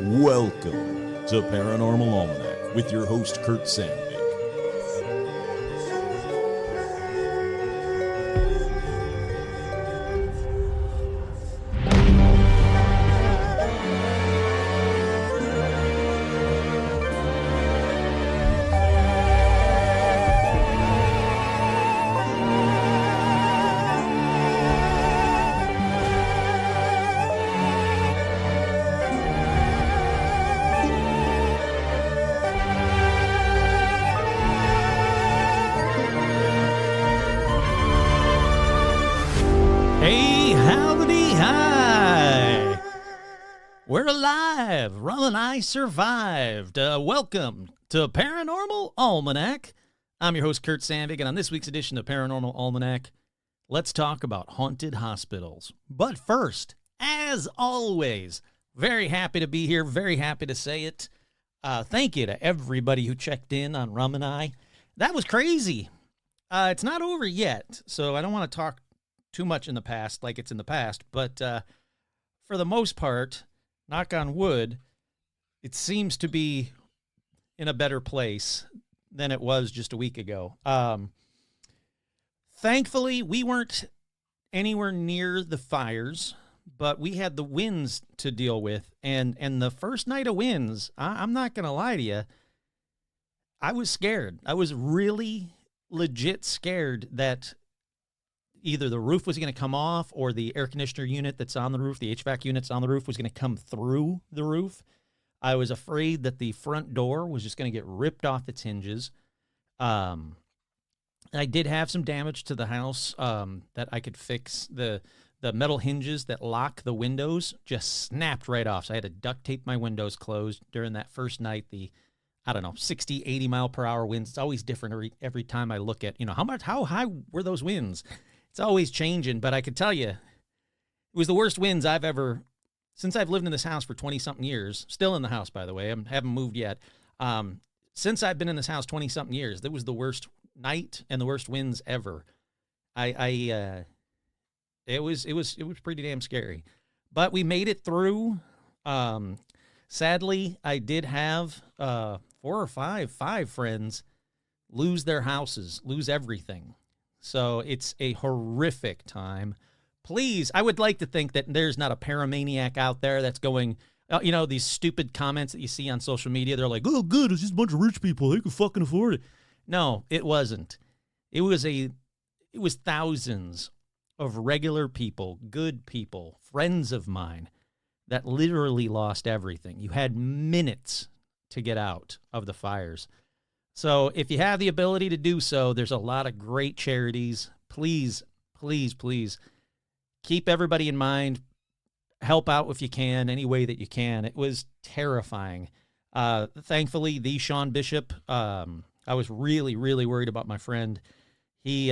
Welcome to Paranormal Almanac with your host, Kurt Sandvik. We're alive. Rum and I survived. Welcome to Paranormal Almanac. I'm your host, Kurt Sandvik, and on this week's edition of Paranormal Almanac, let's talk about haunted hospitals. But first, as always, very happy to be here, very happy to say it. Thank you to everybody who checked in on Rum and I. That was crazy. It's not over yet, so I don't want to talk too much in the past like it's in the past, but for the most part, knock on wood, it seems to be in a better place than it was just a week ago. Thankfully, we weren't anywhere near the fires, but we had the winds to deal with. And the first night of winds, I'm not going to lie to you, I was scared. I was really legit scared that either the roof was going to come off or the air conditioner unit that's on the roof, the HVAC units on the roof, was going to come through the roof. I was afraid that the front door was just going to get ripped off its hinges. I did have some damage to the house that I could fix. The metal hinges that lock the windows just snapped right off. So I had to duct tape my windows closed during that first night. The 60, 80 mile per hour winds. It's always different every time I look at, how high were those winds? It's always changing, but I could tell you, it was the worst winds I've ever, since I've lived in this house for 20-something years, still in the house, by the way, I haven't moved yet. Since I've been in this house 20-something years, that was the worst night and the worst winds ever. It was pretty damn scary, but we made it through. Sadly, I did have 4 or 5 friends lose their houses, lose everything. So it's a horrific time. Please, I would like to think that there's not a paramaniac out there that's going, these stupid comments that you see on social media. They're like, oh, good, it's just a bunch of rich people. They can fucking afford it. No, it wasn't. It was thousands of regular people, good people, friends of mine that literally lost everything. You had minutes to get out of the fires. So if you have the ability to do so, there's a lot of great charities. Please, please, please keep everybody in mind. Help out if you can, any way that you can. It was terrifying. Thankfully, the Sean Bishop, I was really, really worried about my friend. He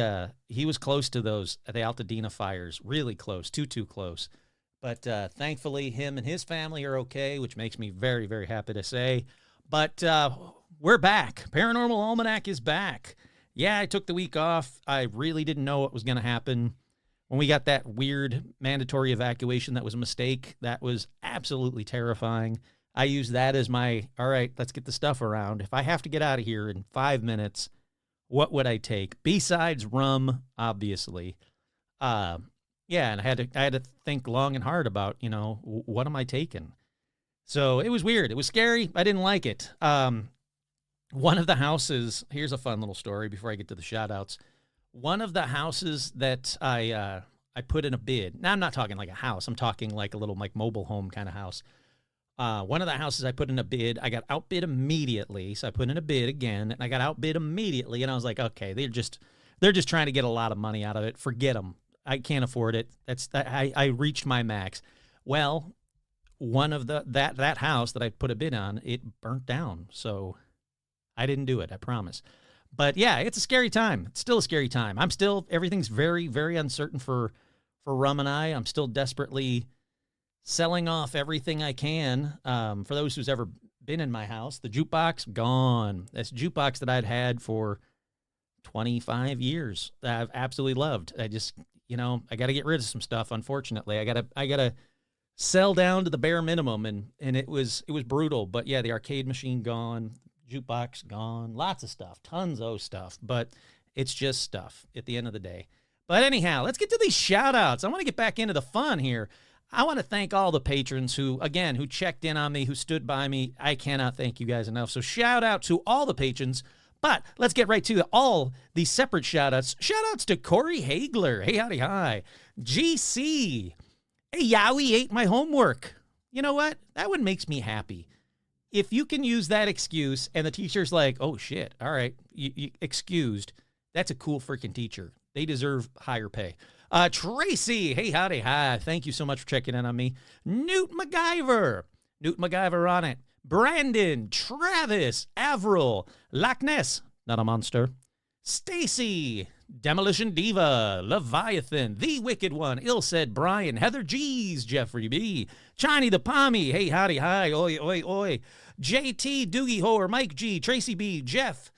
was close to the Altadena fires, really close, too close. But thankfully, him and his family are okay, which makes me very, very happy to say. But we're back. Paranormal Almanac is back. Yeah, I took the week off. I really didn't know what was going to happen. When we got that weird mandatory evacuation, that was a mistake. That was absolutely terrifying. I used that as all right, let's get the stuff around. If I have to get out of here in 5 minutes, what would I take? Besides rum, obviously. Yeah, and I had to think long and hard about, what am I taking? So it was weird. It was scary. I didn't like it. One of the houses, here's a fun little story before I get to the shout outs. One of the houses that I put in a bid. Now I'm not talking like a house. I'm talking like a little mobile home kind of house. One of the houses I put in a bid, I got outbid immediately. So I put in a bid again and I got outbid immediately. And I was like, okay, they're just trying to get a lot of money out of it. Forget them. I can't afford it. I reached my max. Well, one of that house that I put a bid on, it burnt down. So I didn't do it, I promise. But yeah, it's a scary time. It's still a scary time. Everything's very, very uncertain for Rum and I. I'm still desperately selling off everything I can. For those who's ever been in my house. The jukebox, gone. That's a jukebox that I'd had for 25 years that I've absolutely loved. I just, I got to get rid of some stuff, unfortunately. I got to sell down to the bare minimum, and it was brutal. But yeah, the arcade machine gone, jukebox gone, lots of stuff, tons of stuff, but it's just stuff at the end of the day. But anyhow, let's get to these shout outs. I want to get back into the fun here. I want to thank all the patrons who checked in on me, who stood by me. I cannot thank you guys enough. So shout out to all the patrons. But let's get right to all the separate shout outs. Shout outs to Corey Hagler. Hey, howdy, hi. GC. Hey, Yowie ate my homework. You know what? That one makes me happy. If you can use that excuse and the teacher's like, oh, shit, all right, you excused, that's a cool freaking teacher. They deserve higher pay. Tracy, hey, howdy, hi. Thank you so much for checking in on me. Newt MacGyver on it. Brandon, Travis, Avril, Loch Ness, not a monster. Stacy, Demolition Diva, Leviathan, The Wicked One, Ill Said Brian, Heather G's, Jeffrey B, Chiny the Pommy, hey, howdy, hi, oi, oi, oi. JT, Doogie Hoer, Mike G, Tracy B, Jeff,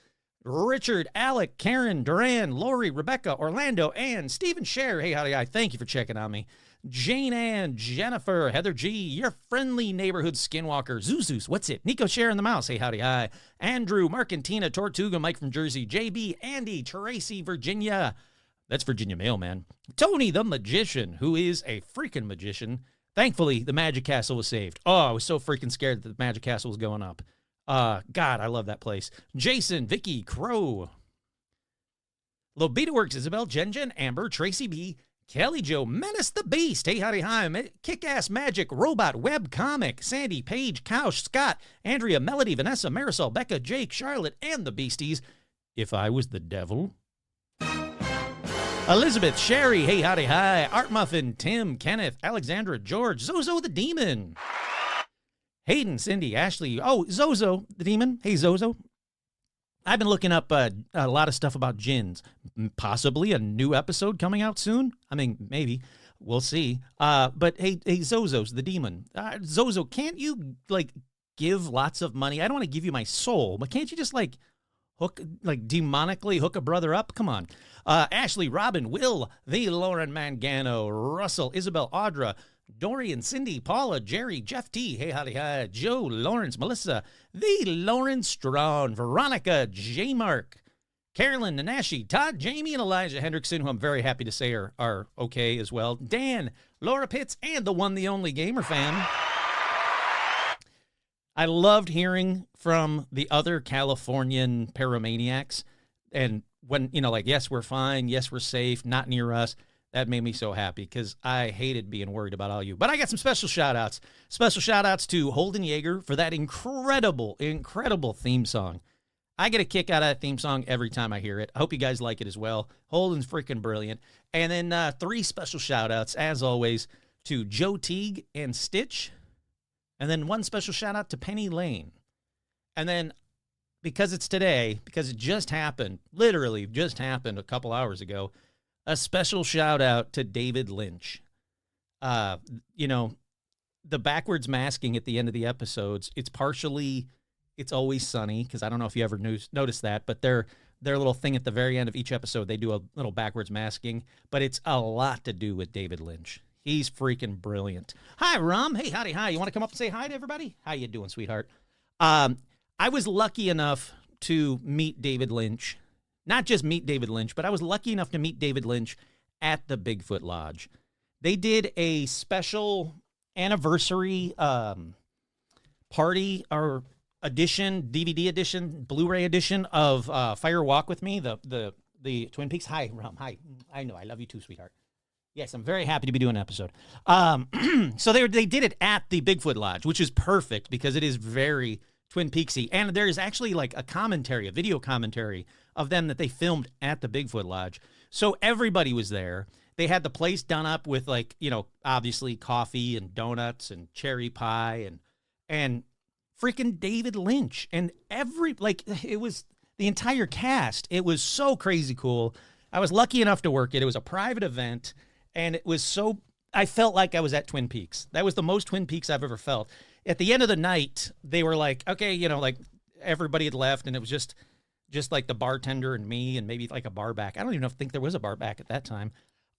Richard, Alec, Karen, Duran, Lori, Rebecca, Orlando, Ann, Stephen Scher, hey, howdy, hi, thank you for checking on me. Jane Ann, Jennifer, Heather G, your friendly neighborhood skinwalker, Zuzus, what's it? Nico Scher and the Mouse, hey, howdy, hi. Andrew, Mark and Tina, Tortuga, Mike from Jersey, JB, Andy, Tracy, Virginia. That's Virginia Mailman. Tony the Magician, who is a freaking magician. Thankfully, the Magic Castle was saved. Oh, I was so freaking scared that the Magic Castle was going up. God, I love that place. Jason, Vicky, Crow, Lobita Works, Isabel, Jen, Amber, Tracy B, Kelly Joe, Menace the Beast, hey, howdy, hi, Kick-Ass Magic, Robot, Web Comic, Sandy, Paige, Couch, Scott, Andrea, Melody, Vanessa, Marisol, Becca, Jake, Charlotte, and the Beasties. If I was the devil. Elizabeth, Sherry, hey, howdy, hi, Art Muffin, Tim, Kenneth, Alexandra, George, Zozo the Demon, Hayden, Cindy, Ashley, oh, Zozo the Demon, hey, Zozo. I've been looking up a lot of stuff about gins. Possibly a new episode coming out soon. I mean, maybe. We'll see. But hey, Zozo's the demon. Zozo, can't you, give lots of money? I don't want to give you my soul, but can't you just, demonically hook a brother up? Come on. Ashley, Robin, Will, the Lauren Mangano, Russell, Isabel, Audra, Dorian, Cindy, Paula, Jerry, Jeff T, hey, howdy, hi, Joe, Lawrence, Melissa, the Lauren Strawn, Veronica, J. Mark, Carolyn, Nanashi, Todd, Jamie, and Elijah Hendrickson, who I'm very happy to say are okay as well, Dan, Laura Pitts, and the one, the only Gamer Fan. I loved hearing from the other Californian pyromaniacs, and when, yes, we're fine, yes, we're safe, not near us. That made me so happy because I hated being worried about all you. But I got some special shout-outs. Special shout-outs to Holden Yeager for that incredible, incredible theme song. I get a kick out of that theme song every time I hear it. I hope you guys like it as well. Holden's freaking brilliant. And then 3 special shout-outs, as always, to Joe Teague and Stitch. And then 1 special shout-out to Penny Lane. And then, because it's today, because it just happened, literally just happened a couple hours ago, a special shout out to David Lynch. The backwards masking at the end of the episodes, it's Always Sunny, because I don't know if you ever noticed that, but their little thing at the very end of each episode, they do a little backwards masking, but it's a lot to do with David Lynch. He's freaking brilliant. Hi, Rom. Hey, howdy, hi. You want to come up and say hi to everybody? How you doing, sweetheart? I was lucky enough to meet David Lynch. Not just meet David Lynch, but I was lucky enough to meet David Lynch at the Bigfoot Lodge. They did a special anniversary party or edition, DVD edition, Blu-ray edition of Fire Walk with Me, the Twin Peaks. Hi, Rom. Hi. I know. I love you too, sweetheart. Yes, I'm very happy to be doing an episode. So they did it at the Bigfoot Lodge, which is perfect because it is very Twin Peaksy. And there's actually a video commentary of them that they filmed at the Bigfoot Lodge. So everybody was there. They had the place done up with obviously coffee and donuts and cherry pie and freaking David Lynch and it was the entire cast. It was so crazy cool. I was lucky enough to work it. It was a private event and it was so I felt like I was at Twin Peaks. That was the most Twin Peaks I've ever felt. At the end of the night, they were like, okay, like everybody had left, and it was just like the bartender and me and maybe like a bar back. I don't even think there was a bar back at that time.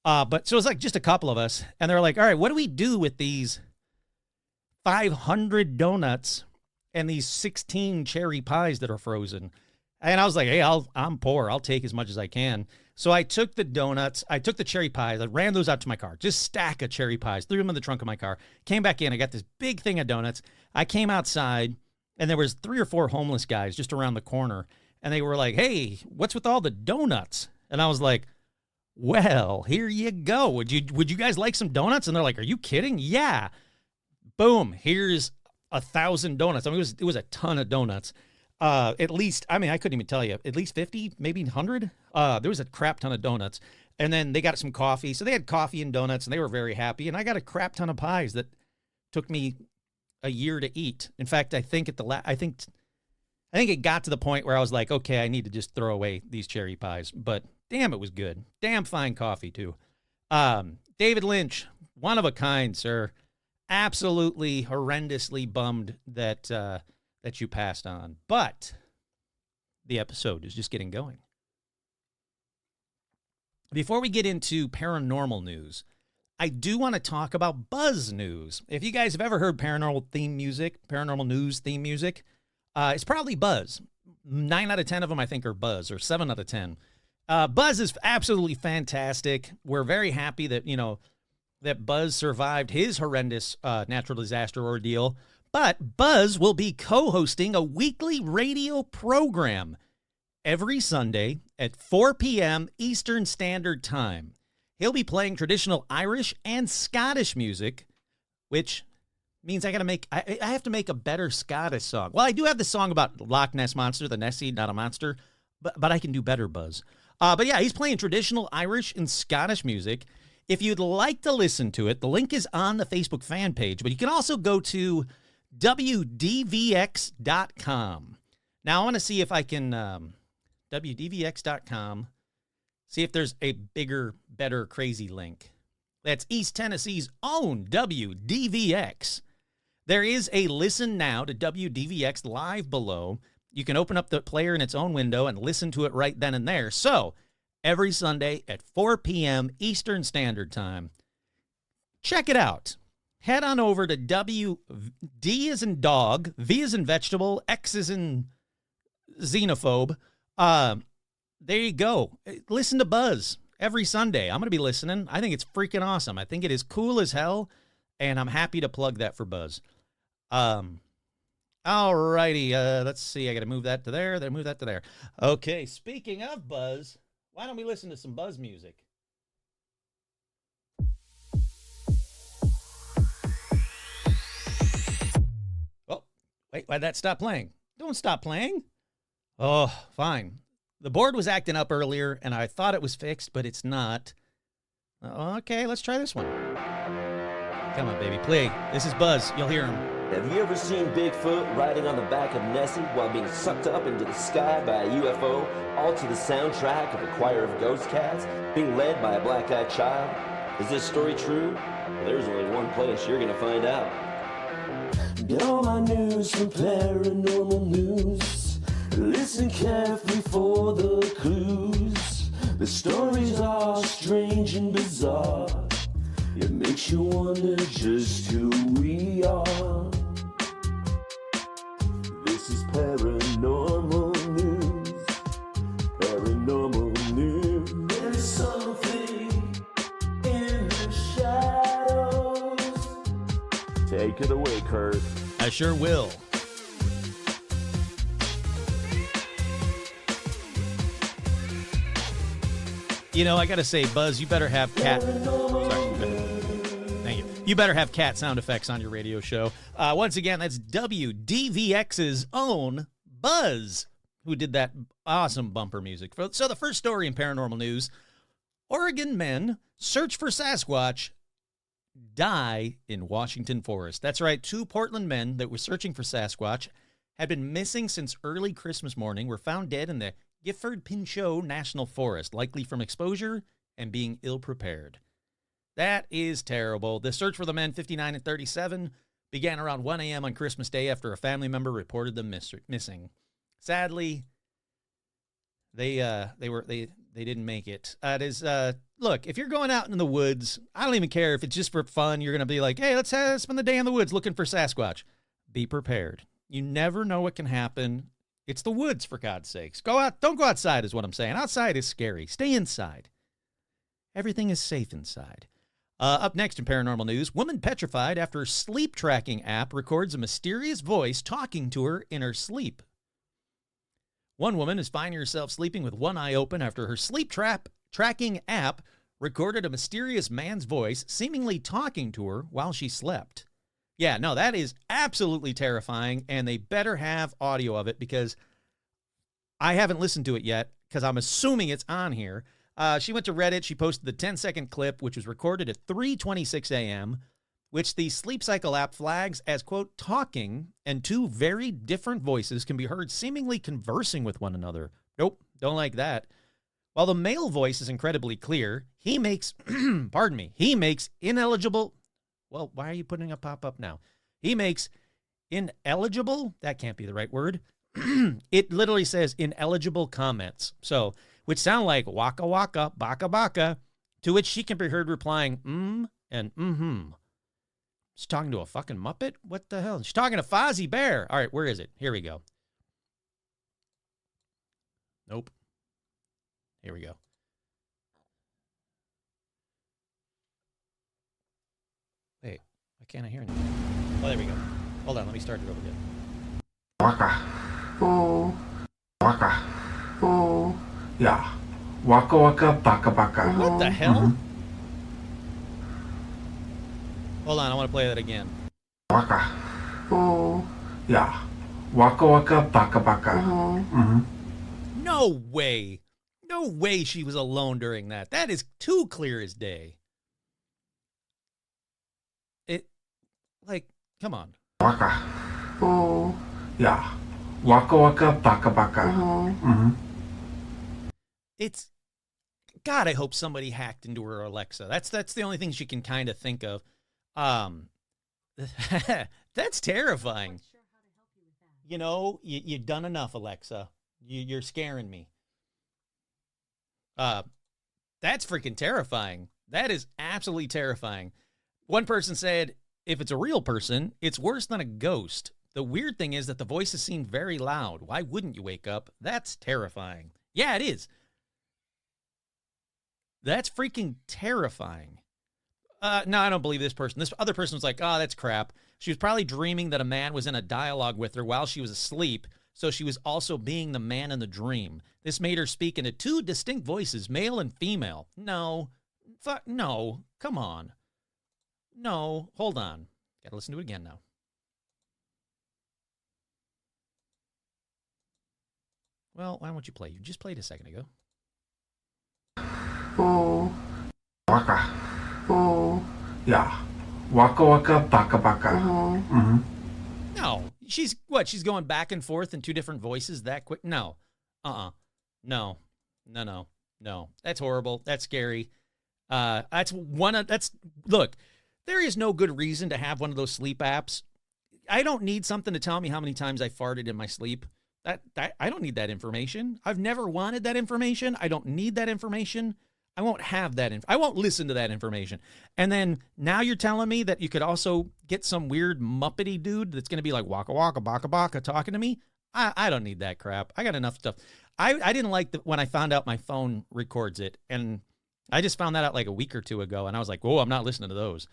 But so it was like just a couple of us, and they're like, all right, what do we do with these 500 donuts and these 16 cherry pies that are frozen? And I was like, hey, I'm poor. I'll take as much as I can. So I took the donuts, I took the cherry pies, I ran those out to my car, just stack of cherry pies, threw them in the trunk of my car, came back in, I got this big thing of donuts. I came outside, and there was 3 or 4 homeless guys just around the corner, and they were like, hey, what's with all the donuts? And I was like, well, here you go. Would you guys like some donuts? And they're like, are you kidding? Yeah. Boom, here's 1,000 donuts. I mean, it was a ton of donuts. At least, I mean, I couldn't even tell you, at least 50, maybe 100. There was a crap ton of donuts. And then they got some coffee. So they had coffee and donuts, and they were very happy. And I got a crap ton of pies that took me a year to eat. In fact, I think I think it got to the point where I was like, okay, I need to just throw away these cherry pies. But damn, it was good. Damn fine coffee too. David Lynch, one of a kind, sir. Absolutely horrendously bummed that you passed on. But the episode is just getting going. Before we get into paranormal news, I do want to talk about Buzz news. If you guys have ever heard paranormal news theme music, it's probably Buzz. 9 out of 10 of them, I think, are Buzz, or 7 out of 10. Buzz is absolutely fantastic. We're very happy that, that Buzz survived his horrendous natural disaster ordeal. But Buzz will be co-hosting a weekly radio program every Sunday at 4 p.m. Eastern Standard Time. He'll be playing traditional Irish and Scottish music, which means I have to make a better Scottish song. Well, I do have the song about Loch Ness Monster, the Nessie, not a monster, but I can do better, Buzz. But yeah, he's playing traditional Irish and Scottish music. If you'd like to listen to it, the link is on the Facebook fan page, but you can also go to WDVX.com. Now, I want to see if I can, WDVX.com, see if there's a bigger, better, crazy link. That's East Tennessee's own WDVX. There is a listen now to WDVX live below. You can open up the player in its own window and listen to it right then and there. So, every Sunday at 4 p.m. Eastern Standard Time. Check it out. Head on over to D as in dog, V as in vegetable, X as in xenophobe. There you go. Listen to Buzz every Sunday. I'm going to be listening. I think it's freaking awesome. I think it is cool as hell, and I'm happy to plug that for Buzz. Alrighty, let's see. I got to move that to there, then move that to there. Okay, speaking of Buzz, why don't we listen to some Buzz music? Oh, wait, why'd that stop playing? Don't stop playing. Oh, fine. The board was acting up earlier, and I thought it was fixed, but it's not. Okay, let's try this one. Come on, baby, play. This is Buzz. You'll hear him. Have you ever seen Bigfoot riding on the back of Nessie while being sucked up into the sky by a UFO, all to the soundtrack of a choir of ghost cats, being led by a black-eyed child? Is this story true? Well, there's only one place you're gonna find out. Get all my news from Paranormal News. Listen carefully for the clues. The stories are strange and bizarre. It makes you wonder just who we are. This is Paranormal News. Paranormal News. There's something in the shadows. Take it away, Kurt. I sure will. I gotta say, Buzz, you better have cat. Thank you. You better have cat sound effects on your radio show. Once again, that's WDVX's own Buzz, who did that awesome bumper music. So the first story in paranormal news: Oregon men search for Sasquatch, die in Washington forest. That's right. 2 Portland men that were searching for Sasquatch had been missing since early Christmas morning were found dead in the Gifford Pinchot National Forest, likely from exposure and being ill-prepared. That is terrible. The search for the men 59 and 37 began around 1 a.m. on Christmas Day after a family member reported them missing. Sadly, they didn't make it. It is look, if you're going out in the woods, I don't even care if it's just for fun. You're gonna be like, hey, let's spend the day in the woods looking for Sasquatch. Be prepared. You never know what can happen. It's the woods, for God's sakes. Go out. Don't go outside, is what I'm saying. Outside is scary. Stay inside. Everything is safe inside. Up next in paranormal news, woman petrified after sleep tracking app records a mysterious voice talking to her in her sleep. One woman is finding herself sleeping with one eye open after her sleep tracking app recorded a mysterious man's voice seemingly talking to her while she slept. Yeah, no, that is absolutely terrifying, and they better have audio of it because I haven't listened to it yet because I'm assuming it's on here. She went to Reddit. She posted the 10-second clip, which was recorded at 3:26 a.m., which the Sleep Cycle app flags as, quote, talking, and two very different voices can be heard seemingly conversing with one another. Nope, don't like that. While the male voice is incredibly clear, he makes, pardon me, he makes ineligible, well, why are you putting a pop-up now? He makes ineligible, that can't be the right word. It literally says ineligible comments. So, which sound like waka waka, baka baka, to which she can be heard replying and mm-hmm. She's talking to a fucking Muppet? What the hell? She's talking to Fozzie Bear. All right, where is it? Here we go. Nope. Here we go. Wait, why can't I hear anything? Oh, there we go. Hold on, let me start it over again. Waka. Oh. Waka. Oh. Yeah. Waka waka baka baka. What the hell? Hold on, I want to play that again. Waka. Oh. Yeah. Waka waka baka baka. Mm-hmm. No way. No way she was alone during that. That is too clear as day. Like, come on. Waka. Oh. Yeah. Waka waka baka baka. Mm-hmm. It's, God, I hope somebody hacked into her Alexa. That's the only thing she can kind of think of. That's terrifying. You know, you've done enough, Alexa. You're scaring me. That's freaking terrifying. That is absolutely terrifying. One person said, if it's a real person, it's worse than a ghost. The weird thing is that the voices seem very loud. Why wouldn't you wake up? That's terrifying. Yeah, it is. That's freaking terrifying. No, I don't believe this person. This other person was like, oh, that's crap. She was probably dreaming that a man was in a dialogue with her while she was asleep, so she was also being the man in the dream. This made her speak into two distinct voices, male and female. No. No. Come on. No. Hold on. Gotta listen to it again now. Well, why don't you play? You just played a second ago. Oh. Waka. Oh. Yeah. Waka waka baka baka. Mm-hmm. No. She's going back and forth in two different voices that quick? No. No. That's horrible. That's scary. Look, there is no good reason to have one of those sleep apps. I don't need something to tell me how many times I farted in my sleep. I don't need that information. I've never wanted that information. I don't need that information. I won't have that. I won't listen to that information. And then now you're telling me that you could also get some weird Muppety dude that's going to be like waka waka baka baka talking to me. I don't need that crap. I got enough stuff. I didn't like when I found out my phone records it. And I just found that out like a week or two ago. And I was like, whoa, I'm not listening to those.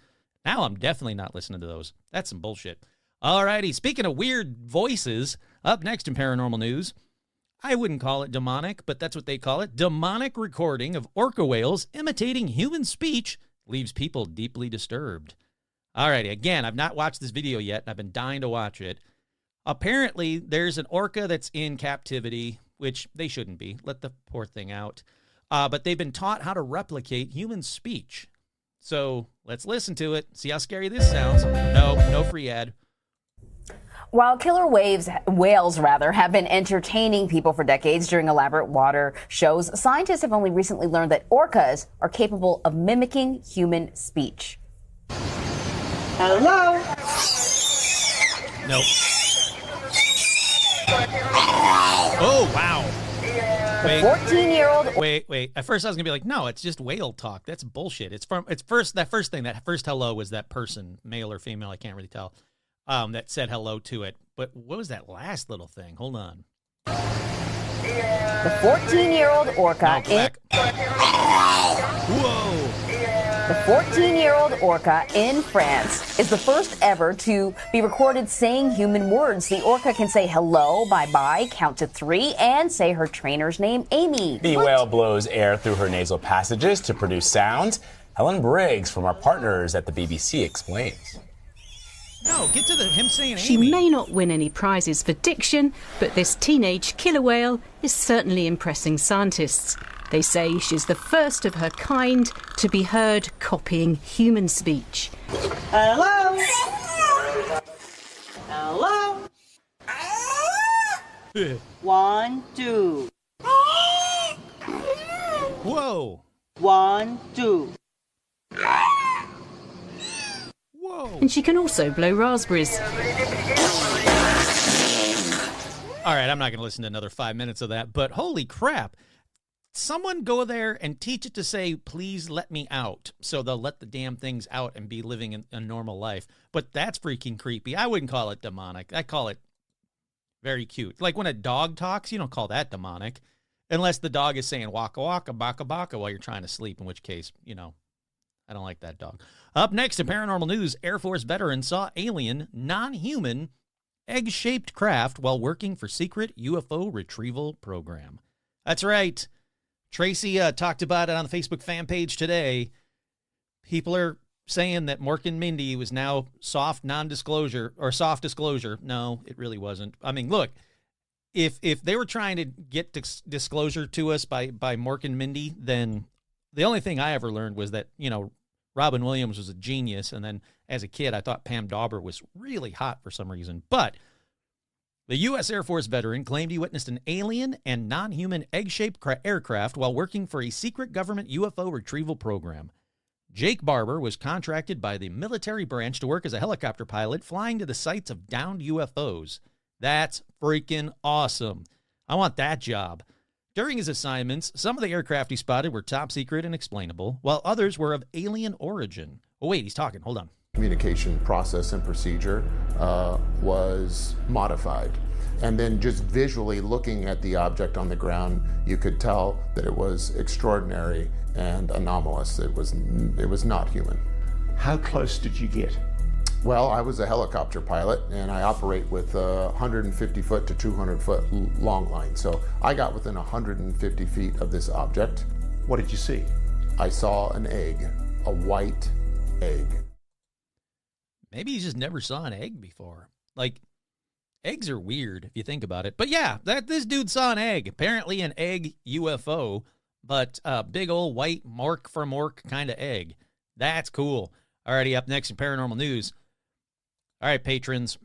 Now I'm definitely not listening to those. That's some bullshit. All righty. Speaking of weird voices, up next in paranormal news, I wouldn't call it demonic, but that's what they call it. Demonic recording of orca whales imitating human speech leaves people deeply disturbed. All righty. Again, I've not watched this video yet. I've been dying to watch it. Apparently, there's an orca that's in captivity, which they shouldn't be. Let the poor thing out. But they've been taught how to replicate human speech. So let's listen to it. See how scary this sounds. No free ad. While killer whales have been entertaining people for decades during elaborate water shows, scientists have only recently learned that orcas are capable of mimicking human speech. Hello? Nope. Oh, wow. The 14-year-old... Wait. At first I was going to be like, no, it's just whale talk. That's bullshit. That first hello was that person, male or female, I can't really tell, that said hello to it. But what was that last little thing? Hold on. The 14-year-old orca... Whoa! The 14-year-old orca in France is the first ever to be recorded saying human words. The orca can say hello, bye-bye, count to 3, and say her trainer's name, Amy. The whale blows air through her nasal passages to produce sound. Helen Briggs from our partners at the BBC explains. No, get to him saying Amy. She may not win any prizes for diction, but this teenage killer whale is certainly impressing scientists. They say she's the first of her kind to be heard copying human speech. Hello? Hello? 1, 2. Whoa. 1, 2. Whoa. And she can also blow raspberries. All right, I'm not going to listen to another 5 minutes of that, but holy crap. Someone go there and teach it to say, please let me out. So they'll let the damn things out and be living in a normal life. But that's freaking creepy. I wouldn't call it demonic. I call it very cute. Like when a dog talks, you don't call that demonic. Unless the dog is saying waka waka baka baka while you're trying to sleep, in which case, I don't like that dog. Up next in paranormal news, Air Force veteran saw alien, non-human, egg-shaped craft while working for secret UFO retrieval program. That's right. Tracy talked about it on the Facebook fan page today. People are saying that Mork and Mindy was now soft non-disclosure or soft disclosure. No, it really wasn't. I mean, look, if they were trying to get disclosure to us by Mork and Mindy, then the only thing I ever learned was that, Robin Williams was a genius. And then as a kid, I thought Pam Dauber was really hot for some reason. But the U.S. Air Force veteran claimed he witnessed an alien and non-human egg-shaped aircraft while working for a secret government UFO retrieval program. Jake Barber was contracted by the military branch to work as a helicopter pilot flying to the sites of downed UFOs. That's freaking awesome. I want that job. During his assignments, some of the aircraft he spotted were top secret and explainable, while others were of alien origin. Oh, wait, he's talking. Hold on. Communication process and procedure was modified. And then just visually looking at the object on the ground, you could tell that it was extraordinary and anomalous. It was not human. How close did you get? Well, I was a helicopter pilot, and I operate with 150 foot to 200 foot long line. So I got within 150 feet of this object. What did you see? I saw an egg, a white egg. Maybe you just never saw an egg before. Like, eggs are weird if you think about it. But yeah, this dude saw an egg. Apparently an egg UFO, but a big old white Mork for Mork kind of egg. That's cool. Alrighty, up next in paranormal news. All right, patrons.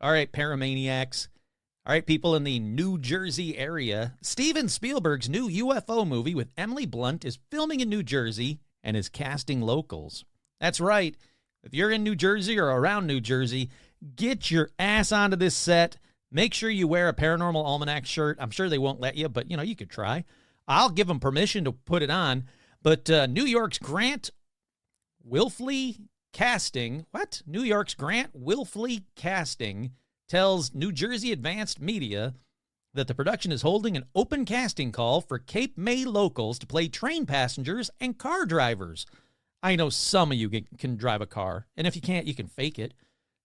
All right, paramaniacs. All right, people in the New Jersey area. Steven Spielberg's new UFO movie with Emily Blunt is filming in New Jersey and is casting locals. That's right. If you're in New Jersey or around New Jersey, get your ass onto this set. Make sure you wear a Paranormal Almanac shirt. I'm sure they won't let you, but, you could try. I'll give them permission to put it on. But New York's Grant Wilfley Casting, New York's Grant Wilfley Casting tells New Jersey Advanced Media that the production is holding an open casting call for Cape May locals to play train passengers and car drivers. I know some of you can drive a car, and if you can't, you can fake it.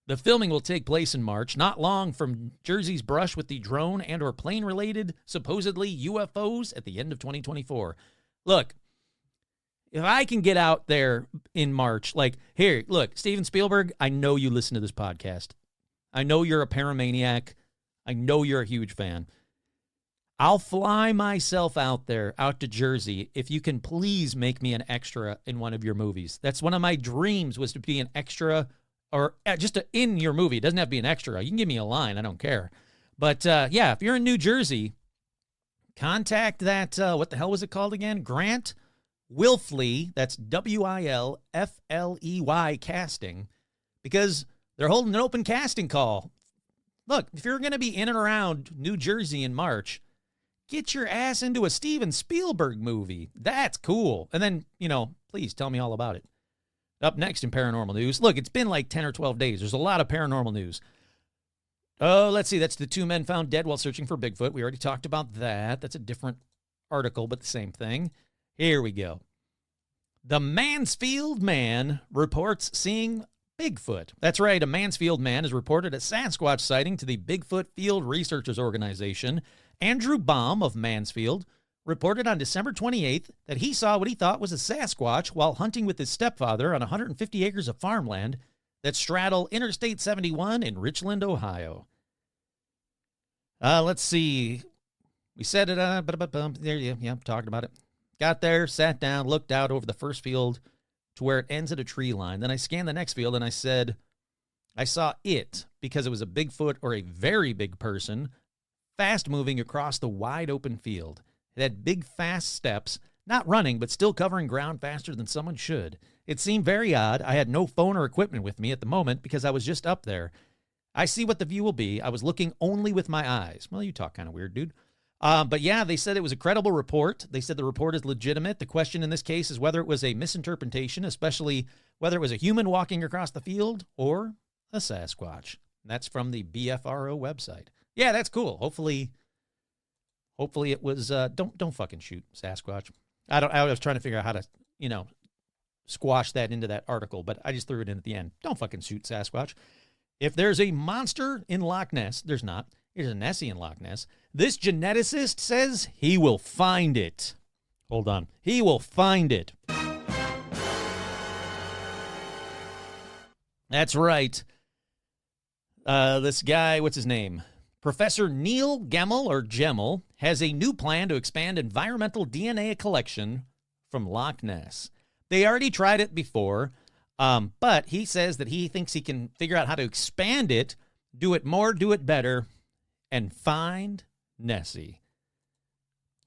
The filming will take place in March, not long from Jersey's brush with the drone and or plane-related, supposedly UFOs at the end of 2024. Look, if I can get out there in March, here, look, Steven Spielberg, I know you listen to this podcast. I know you're a paramaniac. I know you're a huge fan. I'll fly myself out to Jersey, if you can please make me an extra in one of your movies. That's one of my dreams, was to be an extra or just in your movie. It doesn't have to be an extra. You can give me a line. I don't care. But yeah, if you're in New Jersey, contact that, what the hell was it called again? Grant Wilfley. That's WILFLEY casting, because they're holding an open casting call. Look, if you're going to be in and around New Jersey in March, get your ass into a Steven Spielberg movie. That's cool. And then, please tell me all about it. Up next in paranormal news. Look, it's been like 10 or 12 days. There's a lot of paranormal news. Oh, let's see. That's the 2 men found dead while searching for Bigfoot. We already talked about that. That's a different article, but the same thing. Here we go. The Mansfield man reports seeing Bigfoot. That's right. A Mansfield man has reported a Sasquatch sighting to the Bigfoot Field Researchers Organization. Andrew Baum of Mansfield reported on December 28th that he saw what he thought was a Sasquatch while hunting with his stepfather on 150 acres of farmland that straddle Interstate 71 in Richland, Ohio. Let's see. We said it. There you talked about it. Got there, sat down, looked out over the first field to where it ends at a tree line. Then I scanned the next field and I said, I saw it because it was a Bigfoot or a very big person fast moving across the wide open field. It had big, fast steps, not running, but still covering ground faster than someone should. It seemed very odd. I had no phone or equipment with me at the moment because I was just up there. I see what the view will be. I was looking only with my eyes. Well, you talk kind of weird, dude. But yeah, they said it was a credible report. They said the report is legitimate. The question in this case is whether it was a misinterpretation, especially whether it was a human walking across the field or a Sasquatch. That's from the BFRO website. Yeah, that's cool. Hopefully it was. Don't fucking shoot Sasquatch. I was trying to figure out how to squash that into that article, but I just threw it in at the end. Don't fucking shoot Sasquatch. If there's a monster in Loch Ness, there's not. There's a Nessie in Loch Ness. This geneticist says he will find it. Hold on. He will find it. That's right. This guy, what's his name? Professor Neil Gemmel has a new plan to expand environmental DNA collection from Loch Ness. They already tried it before, but he says that he thinks he can figure out how to expand it, do it more, do it better, and find Nessie.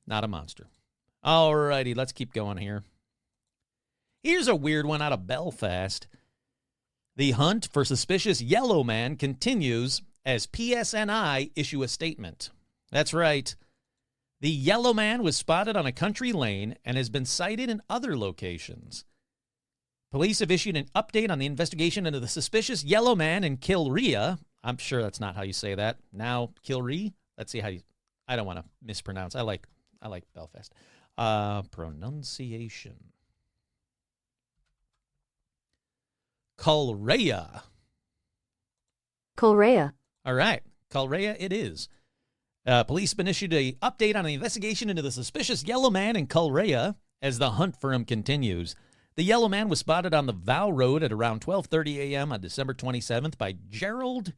Not a monster. All righty, let's keep going here. Here's a weird one out of Belfast. The hunt for suspicious yellow man continues as PSNI issue a statement. That's right. The yellow man was spotted on a country lane and has been sighted in other locations. Police have issued an update on the investigation into the suspicious yellow man in Kilrea. I'm sure that's not how you say that. Now, Kilree? Let's see how you... I don't want to mispronounce. I like Belfast. Pronunciation. Kilrea. Kilrea. All right. Kilrea it is. Police have been issued an update on the investigation into the suspicious yellow man in Kilrea as the hunt for him continues. The yellow man was spotted on the Vow Road at around 12:30 a.m. on December 27th by Gerard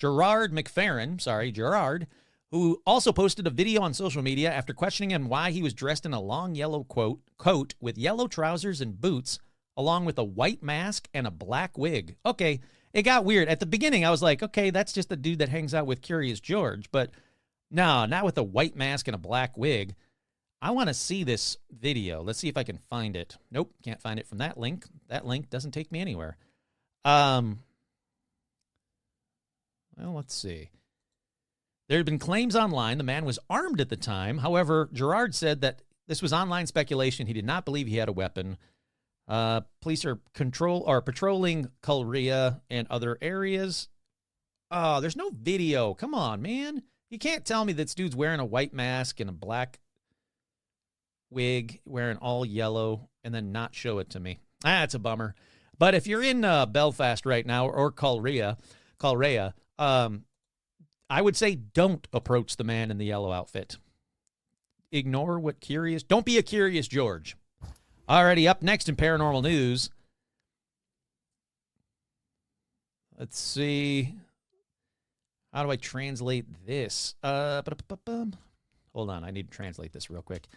McFerrin, who also posted a video on social media after questioning him why he was dressed in a long yellow coat with yellow trousers and boots, along with a white mask and a black wig. Okay, it got weird. At the beginning, I was like, okay, that's just the dude that hangs out with Curious George. But no, not with a white mask and a black wig. I want to see this video. Let's see if I can find it. Nope, can't find it from that link. That link doesn't take me anywhere. Well, let's see. There had been claims online the man was armed at the time. However, Gerard said that this was online speculation. He did not believe he had a weapon. Police are patrolling Kilrea and other areas. Oh, there's no video. Come on, man. You can't tell me this dude's wearing a white mask and a black wig, wearing all yellow, and then not show it to me. That's a bummer. But if you're in Belfast right now or Kilrea, I would say don't approach the man in the yellow outfit. Ignore what Curious... Don't be a Curious George. Alrighty, up next in paranormal news. Let's see. How do I translate this? Hold on, I need to translate this real quick.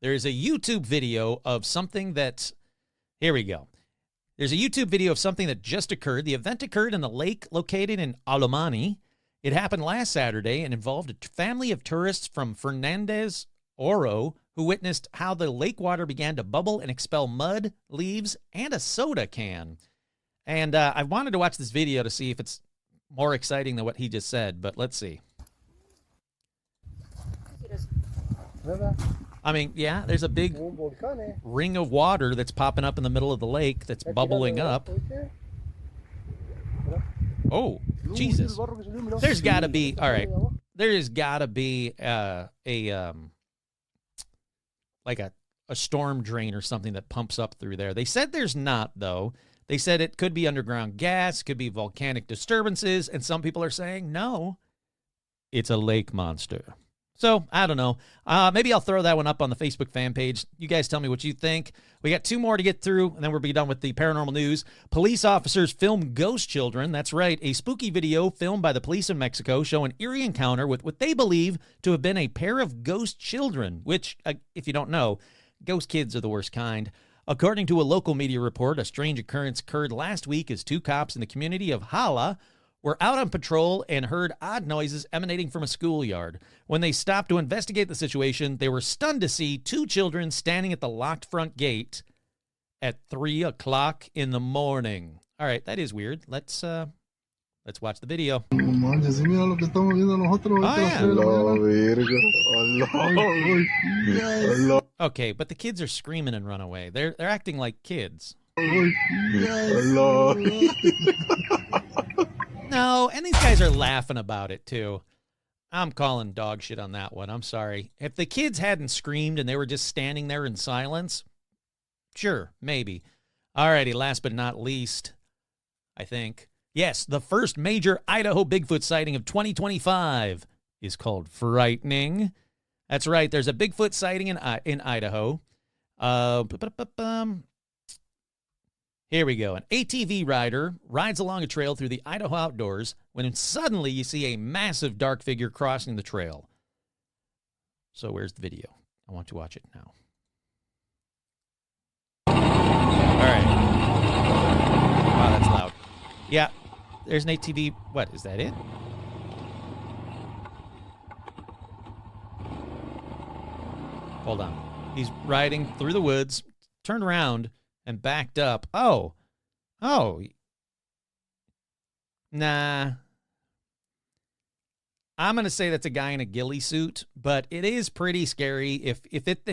There's a YouTube video of something that, here we go. There's a YouTube video of something that just occurred. The event occurred in the lake located in Alemany. It happened last Saturday and involved a family of tourists from Fernandez Oro who witnessed how the lake water began to bubble and expel mud, leaves, and a soda can. And I wanted to watch this video to see if it's more exciting than what he just said, but let's see. I mean, yeah, there's a big ring of water that's popping up in the middle of the lake that's bubbling up. Oh, Jesus. There's got to be, all right, there's got to be like a storm drain or something that pumps up through there. They said there's not, though. They said it could be underground gas, could be volcanic disturbances, and some people are saying, no, it's a lake monster. So, I don't know. Maybe I'll throw that one up on the Facebook fan page. You guys tell me what you think. We got 2 more to get through, and then we'll be done with the paranormal news. Police officers film ghost children. That's right. A spooky video filmed by the police in Mexico show an eerie encounter with what they believe to have been a pair of ghost children, which, if you don't know, ghost kids are the worst kind. According to a local media report, a strange occurrence occurred last week as 2 cops in the community of Hala were out on patrol and heard odd noises emanating from a schoolyard. When they stopped to investigate the situation, they were stunned to see 2 children standing at the locked front gate at 3 o'clock in the morning. All right, that is weird. Let's watch the video. Oh, yeah. Okay, but the kids are screaming and run away. They're acting like kids. No, and these guys are laughing about it, too. I'm calling dog shit on that one. I'm sorry. If the kids hadn't screamed and they were just standing there in silence, sure, maybe. Alrighty, last but not least, I think. Yes, the first major Idaho Bigfoot sighting of 2025 is called frightening. That's right, there's a Bigfoot sighting in Idaho. Here we go. An ATV rider rides along a trail through the Idaho outdoors when suddenly you see a massive dark figure crossing the trail. So where's the video? I want to watch it now. All right. Wow, that's loud. Yeah, there's an ATV. What, is that it? Hold on. He's riding through the woods, turned around, and backed up. Oh. Nah. I'm going to say that's a guy in a ghillie suit, but it is pretty scary if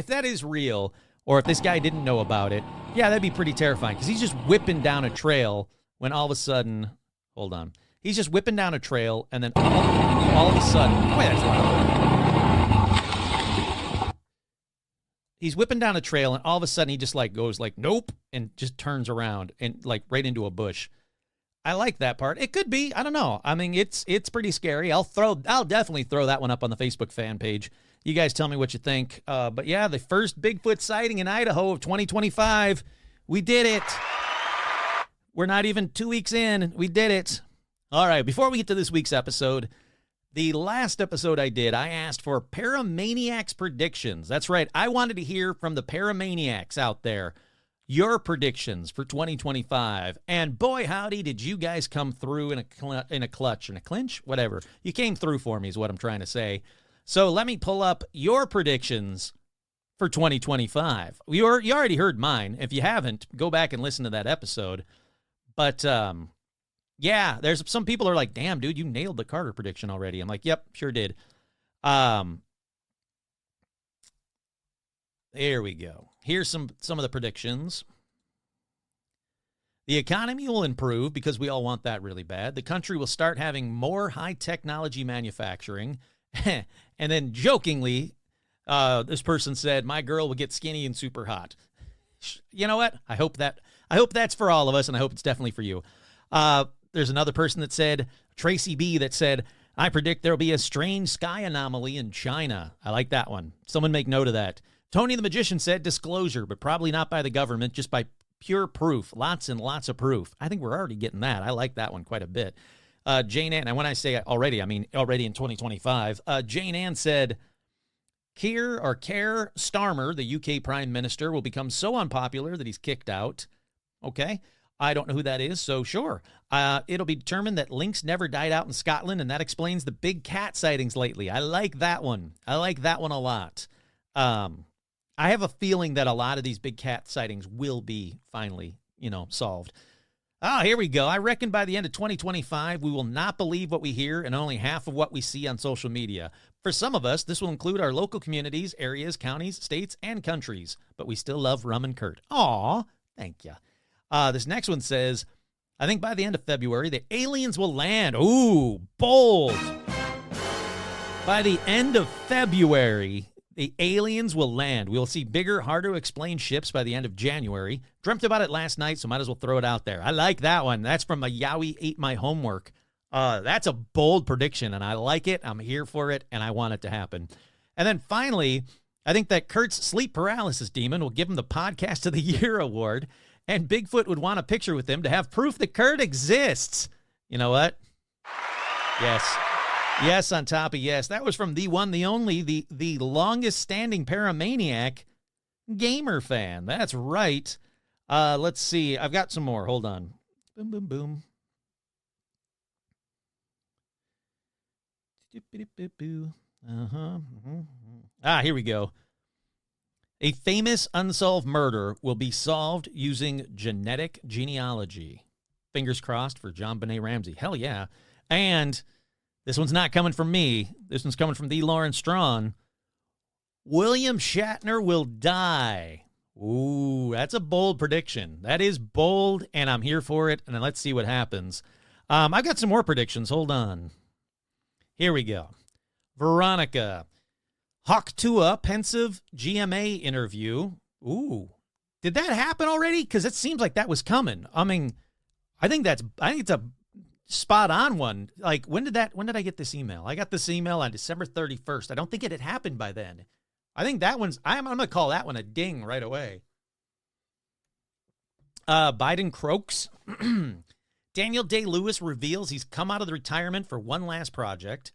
that is real, or if this guy didn't know about it. Yeah, that'd be pretty terrifying, because he's just whipping down a trail when all of a sudden, hold on. He's just whipping down a trail, and then all of a sudden, boy, that's loud. He's whipping down a trail, and all of a sudden he just goes nope, and just turns around and right into a bush. I like that part. It could be. I don't know. I mean, it's pretty scary. I'll definitely throw that one up on the Facebook fan page. You guys tell me what you think. But yeah, the first Bigfoot sighting in Idaho of 2025. We did it. We're not even 2 weeks in. We did it. All right. Before we get to this week's episode, the last episode I did, I asked for Paramaniacs predictions. That's right. I wanted to hear from the Paramaniacs out there your predictions for 2025. And boy, howdy, did you guys come through in a clinch, whatever. You came through for me is what I'm trying to say. So let me pull up your predictions for 2025. You already heard mine. If you haven't, go back and listen to that episode. But, yeah, there's some people are like, damn, dude, you nailed the Carter prediction already. I'm like, yep, sure did. There we go. Here's some of the predictions. The economy will improve because we all want that really bad. The country will start having more high-technology manufacturing. And then jokingly, this person said, my girl will get skinny and super hot. You know what? I hope that's for all of us, and I hope it's definitely for you. There's another person that said, Tracy B, that said, I predict there'll be a strange sky anomaly in China. I like that one. Someone make note of that. Tony the Magician said disclosure, but probably not by the government, just by pure proof. Lots and lots of proof. I think we're already getting that. I like that one quite a bit. Jane Ann, and when I say already, I mean already in 2025. Jane Ann said, Keir Starmer, the UK Prime Minister, will become so unpopular that he's kicked out. Okay. I don't know who that is, so sure. It'll be determined that lynx never died out in Scotland, and that explains the big cat sightings lately. I like that one. I like that one a lot. I have a feeling that a lot of these big cat sightings will be finally, solved. Here we go. I reckon by the end of 2025, we will not believe what we hear and only half of what we see on social media. For some of us, this will include our local communities, areas, counties, states, and countries. But we still love Rum and Kurt. Aw, thank you. This next one says, I think by the end of February, the aliens will land. Ooh, bold. By the end of February, the aliens will land. We'll see bigger, harder to explain ships by the end of January. Dreamt about it last night, so might as well throw it out there. I like that one. That's from a Yowie Ate My Homework. That's a bold prediction, and I like it. I'm here for it, and I want it to happen. And then finally, I think that Kurt's sleep paralysis demon will give him the Podcast of the Year award, and Bigfoot would want a picture with him to have proof that Kurt exists. You know what? Yes. Yes, on top of yes. That was from the one, the only, the longest standing Paramaniac gamer fan. That's right. Let's see. I've got some more. Hold on. Boom, boom, boom. Here we go. A famous unsolved murder will be solved using genetic genealogy. Fingers crossed for JonBenet Ramsey. Hell yeah. And this one's not coming from me. This one's coming from the Lauren Strawn. William Shatner will die. Ooh, that's a bold prediction. That is bold, and I'm here for it. And then let's see what happens. I've got some more predictions. Hold on. Here we go. Veronica. Hawk Tua, pensive GMA interview. Ooh. Did that happen already? Because it seems like that was coming. I think it's a spot on one. Like, when did I get this email? I got this email on December 31st. I don't think it had happened by then. I think that I'm going to call that one a ding right away. Biden croaks. Daniel Day-Lewis reveals he's come out of the retirement for one last project.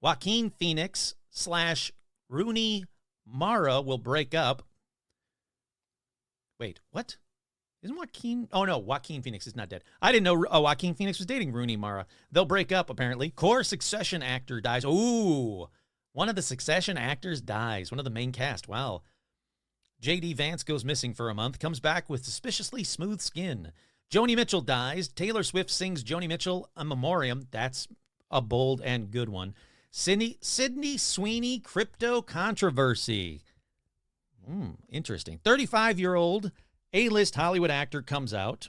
Joaquin Phoenix / Rooney Mara will break up. Wait, what? Isn't Joaquin? Oh, no, Joaquin Phoenix is not dead. I didn't know Joaquin Phoenix was dating Rooney Mara. They'll break up, apparently. Core Succession actor dies. Ooh, one of the Succession actors dies. One of the main cast. Wow. J.D. Vance goes missing for a month, comes back with suspiciously smooth skin. Joni Mitchell dies. Taylor Swift sings Joni Mitchell a memoriam. That's a bold and good one. Sydney Sweeney crypto controversy. Interesting. 35-year-old A-list Hollywood actor comes out.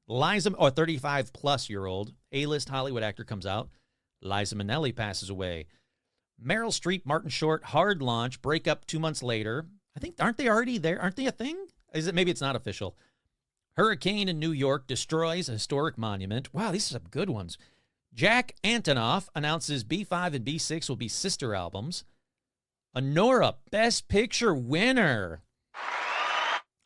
35-plus-year-old A-list Hollywood actor comes out. Liza Minnelli passes away. Meryl Streep, Martin Short, hard launch, breakup 2 months later. I think, aren't they already there? Aren't they a thing? Maybe it's not official. Hurricane in New York destroys a historic monument. Wow, these are some good ones. Jack Antonoff announces B5 and B6 will be sister albums. Honora, Best Picture winner.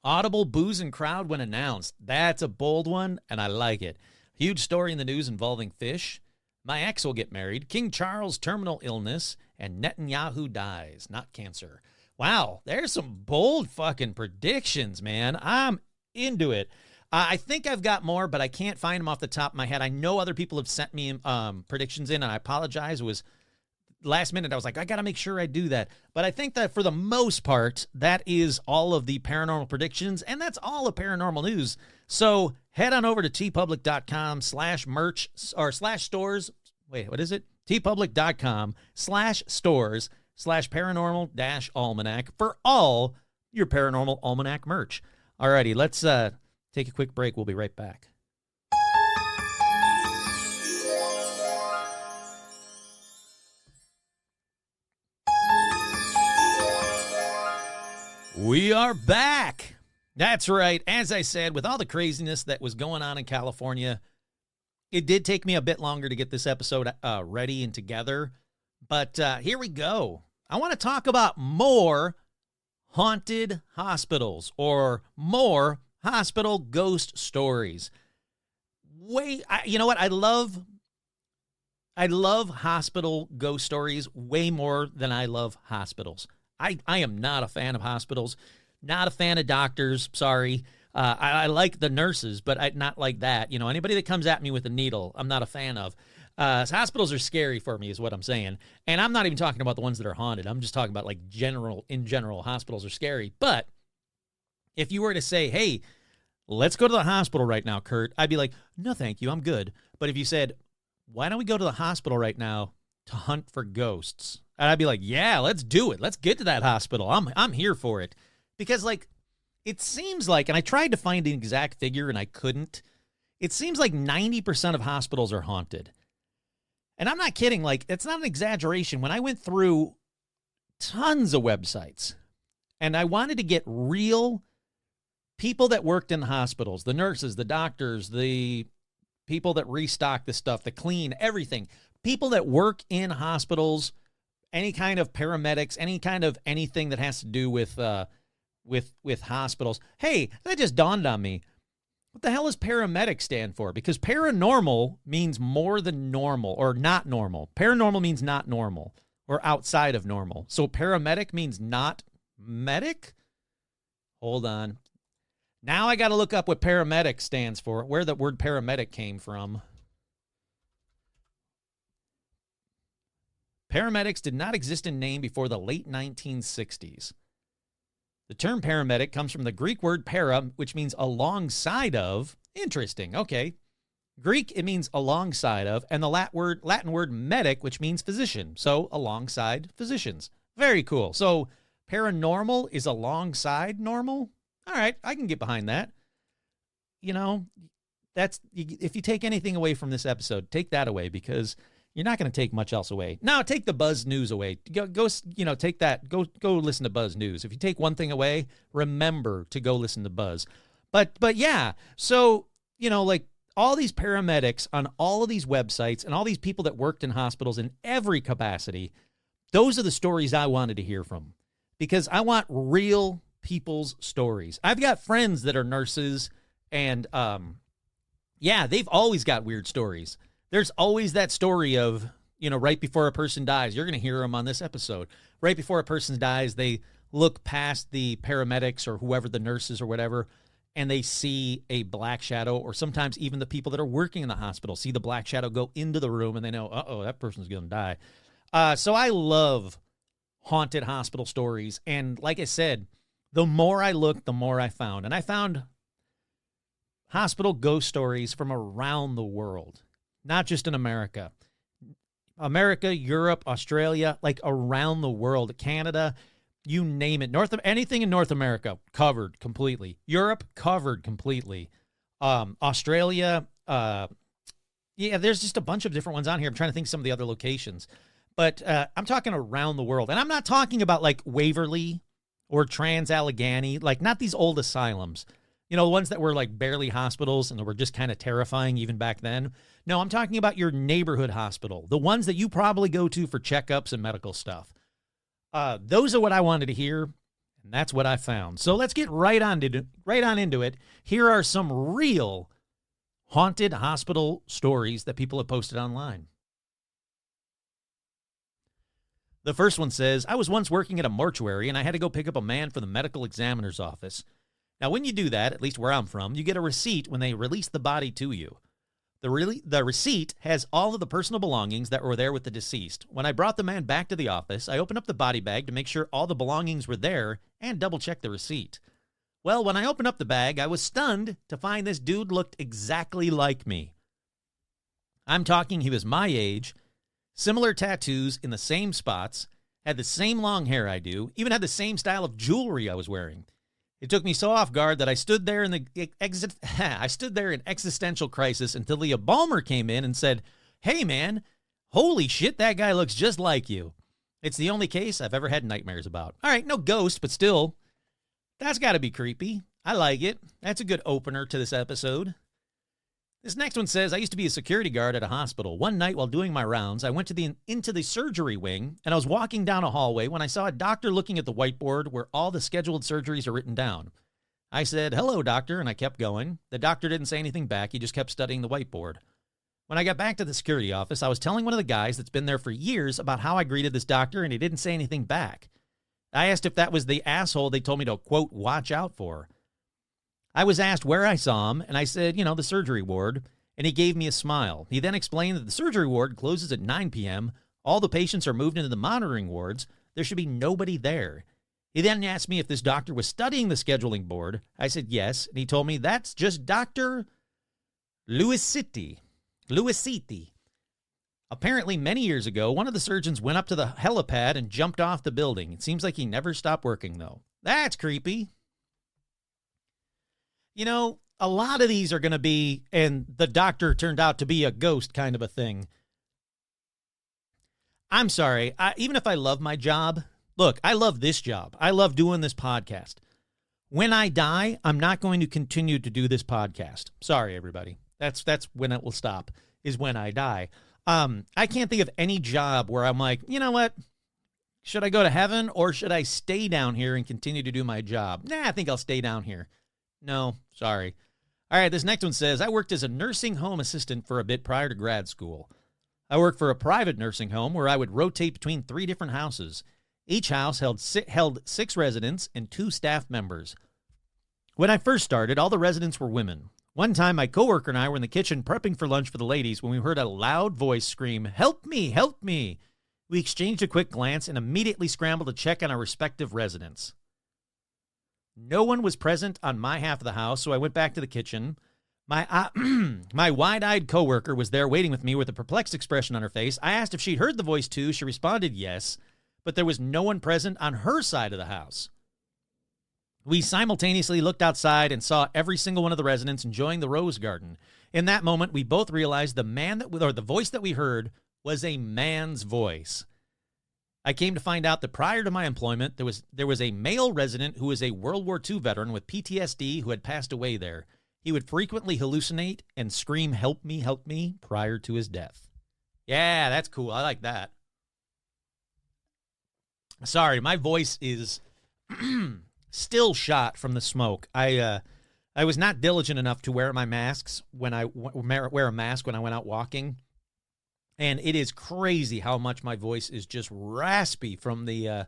Audible Booze and Crowd when announced. That's a bold one, and I like it. Huge story in the news involving fish. My ex will get married. King Charles terminal illness. And Netanyahu dies, not cancer. Wow, there's some bold fucking predictions, man. I'm into it. I think I've got more, but I can't find them off the top of my head. I know other people have sent me predictions in, and I apologize. It was last minute. I was like, I got to make sure I do that. But I think that for the most part, that is all of the paranormal predictions, and that's all of paranormal news. So head on over to tpublic.com/merch or /stores. Wait, what is it? tpublic.com/stores/paranormal-almanac for all your paranormal almanac merch. Alrighty, let's take a quick break. We'll be right back. We are back. That's right. As I said, with all the craziness that was going on in California, it did take me a bit longer to get this episode ready and together. But here we go. I want to talk about more haunted hospitals or more hospital ghost stories. You know what? I love I love hospital ghost stories way more than I love hospitals. I am not a fan of hospitals, not a fan of doctors, sorry. I like the nurses, but not like that. You know, anybody that comes at me with a needle, I'm not a fan of. Hospitals are scary for me is what I'm saying. And I'm not even talking about the ones that are haunted. I'm just talking about like in general, hospitals are scary. But if you were to say, hey, let's go to the hospital right now, Kurt, I'd be like, no, thank you, I'm good. But if you said, why don't we go to the hospital right now to hunt for ghosts? And I'd be like, yeah, let's do it. Let's get to that hospital. I'm here for it. Because like, it seems like, and I tried to find an exact figure and I couldn't, it seems like 90% of hospitals are haunted. And I'm not kidding. Like, it's not an exaggeration. When I went through tons of websites and I wanted to get real people that worked in hospitals, the nurses, the doctors, the people that restock the stuff, the clean, everything, people that work in hospitals, any kind of paramedics, any kind of anything that has to do with hospitals. Hey, that just dawned on me. What the hell does paramedic stand for? Because paranormal means more than normal or not normal. Paranormal means not normal or outside of normal. So paramedic means not medic? Hold on. Now I got to look up what paramedic stands for, where the word paramedic came from. Paramedics did not exist in name before the late 1960s. The term paramedic comes from the Greek word para, which means alongside of. Interesting. Okay. Greek, it means alongside of, and the Latin word medic, which means physician. So alongside physicians. Very cool. So paranormal is alongside normal. All right, I can get behind that. You know, if you take anything away from this episode, take that away because you're not going to take much else away. Now, take the Buzz News away. Go, you know, take that. Go listen to Buzz News. If you take one thing away, remember to go listen to Buzz. But yeah, so, you know, like all these paramedics on all of these websites and all these people that worked in hospitals in every capacity, those are the stories I wanted to hear from because I want real people's stories. I've got friends that are nurses and, yeah, they've always got weird stories. There's always that story of, you know, right before a person dies, you're going to hear them on this episode. Right before a person dies, they look past the paramedics or whoever, the nurses or whatever, and they see a black shadow, or sometimes even the people that are working in the hospital see the black shadow go into the room and they know, uh-oh, that person's going to die. So I love haunted hospital stories. And like I said, the more I looked, the more I found. And I found hospital ghost stories from around the world. Not just in America. America, Europe, Australia, like around the world, Canada, you name it. Anything in North America, covered completely. Europe, covered completely. Australia, yeah, there's just a bunch of different ones on here. I'm trying to think of some of the other locations. But I'm talking around the world. And I'm not talking about like Waverly or Trans-Allegheny, like not these old asylums. You know, the ones that were like barely hospitals and were just kind of terrifying even back then. No, I'm talking about your neighborhood hospital, the ones that you probably go to for checkups and medical stuff. Those are what I wanted to hear, and that's what I found. So let's get right on into it. Here are some real haunted hospital stories that people have posted online. The first one says, I was once working at a mortuary and I had to go pick up a man for the medical examiner's office. Now, when you do that, at least where I'm from, you get a receipt when they release the body to you. The receipt has all of the personal belongings that were there with the deceased. When I brought the man back to the office, I opened up the body bag to make sure all the belongings were there and double-checked the receipt. Well, when I opened up the bag, I was stunned to find this dude looked exactly like me. I'm talking he was my age, similar tattoos in the same spots, had the same long hair I do, even had the same style of jewelry I was wearing. It took me so off guard that I stood there in existential crisis until the embalmer came in and said, "Hey man, holy shit, that guy looks just like you." It's the only case I've ever had nightmares about. All right, no ghost, but still, that's got to be creepy. I like it. That's a good opener to this episode. This next one says, I used to be a security guard at a hospital. One night while doing my rounds, I went into the surgery wing, and I was walking down a hallway when I saw a doctor looking at the whiteboard where all the scheduled surgeries are written down. I said, "Hello, doctor," and I kept going. The doctor didn't say anything back. He just kept studying the whiteboard. When I got back to the security office, I was telling one of the guys that's been there for years about how I greeted this doctor, and he didn't say anything back. I asked if that was the asshole they told me to, quote, watch out for. I was asked where I saw him, and I said, the surgery ward, and he gave me a smile. He then explained that the surgery ward closes at 9 p.m., all the patients are moved into the monitoring wards, there should be nobody there. He then asked me if this doctor was studying the scheduling board. I said yes, and he told me that's just Dr. Luisiti. Apparently, many years ago, one of the surgeons went up to the helipad and jumped off the building. It seems like he never stopped working, though. That's creepy. A lot of these are going to be, and the doctor turned out to be a ghost kind of a thing. I'm sorry. Even if I love my job, look, I love this job. I love doing this podcast. When I die, I'm not going to continue to do this podcast. Sorry, everybody. That's when it will stop, is when I die. I can't think of any job where I'm like, you know what? Should I go to heaven or should I stay down here and continue to do my job? I think I'll stay down here. No, sorry. All right, this next one says, I worked as a nursing home assistant for a bit prior to grad school. I worked for a private nursing home where I would rotate between 3 different houses. Each house held 6 residents and 2 staff members. When I first started, all the residents were women. One time, my coworker and I were in the kitchen prepping for lunch for the ladies when we heard a loud voice scream, "Help me, help me." We exchanged a quick glance and immediately scrambled to check on our respective residents. No one was present on my half of the house, so I went back to the kitchen. My wide-eyed coworker was there waiting with me with a perplexed expression on her face. I asked if she'd heard the voice too. She responded yes, but there was no one present on her side of the house. We simultaneously looked outside and saw every single one of the residents enjoying the rose garden. In that moment, we both realized the voice that we heard was a man's voice. I came to find out that prior to my employment, there was a male resident who was a World War II veteran with PTSD who had passed away there. He would frequently hallucinate and scream, help me, prior to his death. Yeah, that's cool. I like that. Sorry, my voice is still shot from the smoke. I was not diligent enough to wear my masks when I wear a mask when I went out walking. And it is crazy how much my voice is just raspy from the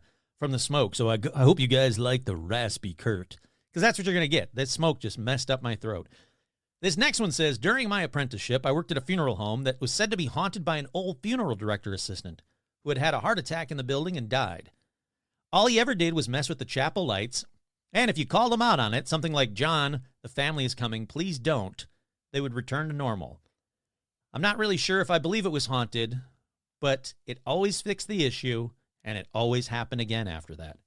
smoke. So I hope you guys like the raspy Kurt, because that's what you're going to get. That smoke just messed up my throat. This next one says, during my apprenticeship, I worked at a funeral home that was said to be haunted by an old funeral director assistant who had had a heart attack in the building and died. All he ever did was mess with the chapel lights, and if you called him out on it, something like, John, the family is coming, please don't, they would return to normal. I'm not really sure if I believe it was haunted, but it always fixed the issue, and it always happened again after that.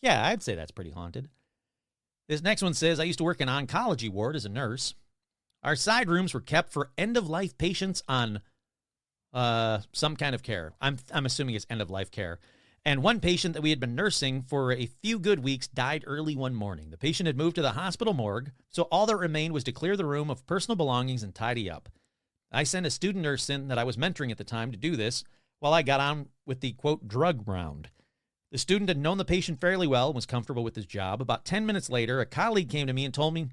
Yeah, I'd say that's pretty haunted. This next one says, I used to work in an oncology ward as a nurse. Our side rooms were kept for end-of-life patients on some kind of care. I'm assuming it's end-of-life care. And one patient that we had been nursing for a few good weeks died early one morning. The patient had moved to the hospital morgue, so all that remained was to clear the room of personal belongings and tidy up. I sent a student nurse in that I was mentoring at the time to do this while I got on with the, quote, drug round. The student had known the patient fairly well and was comfortable with his job. About 10 minutes later, a colleague came to me and told me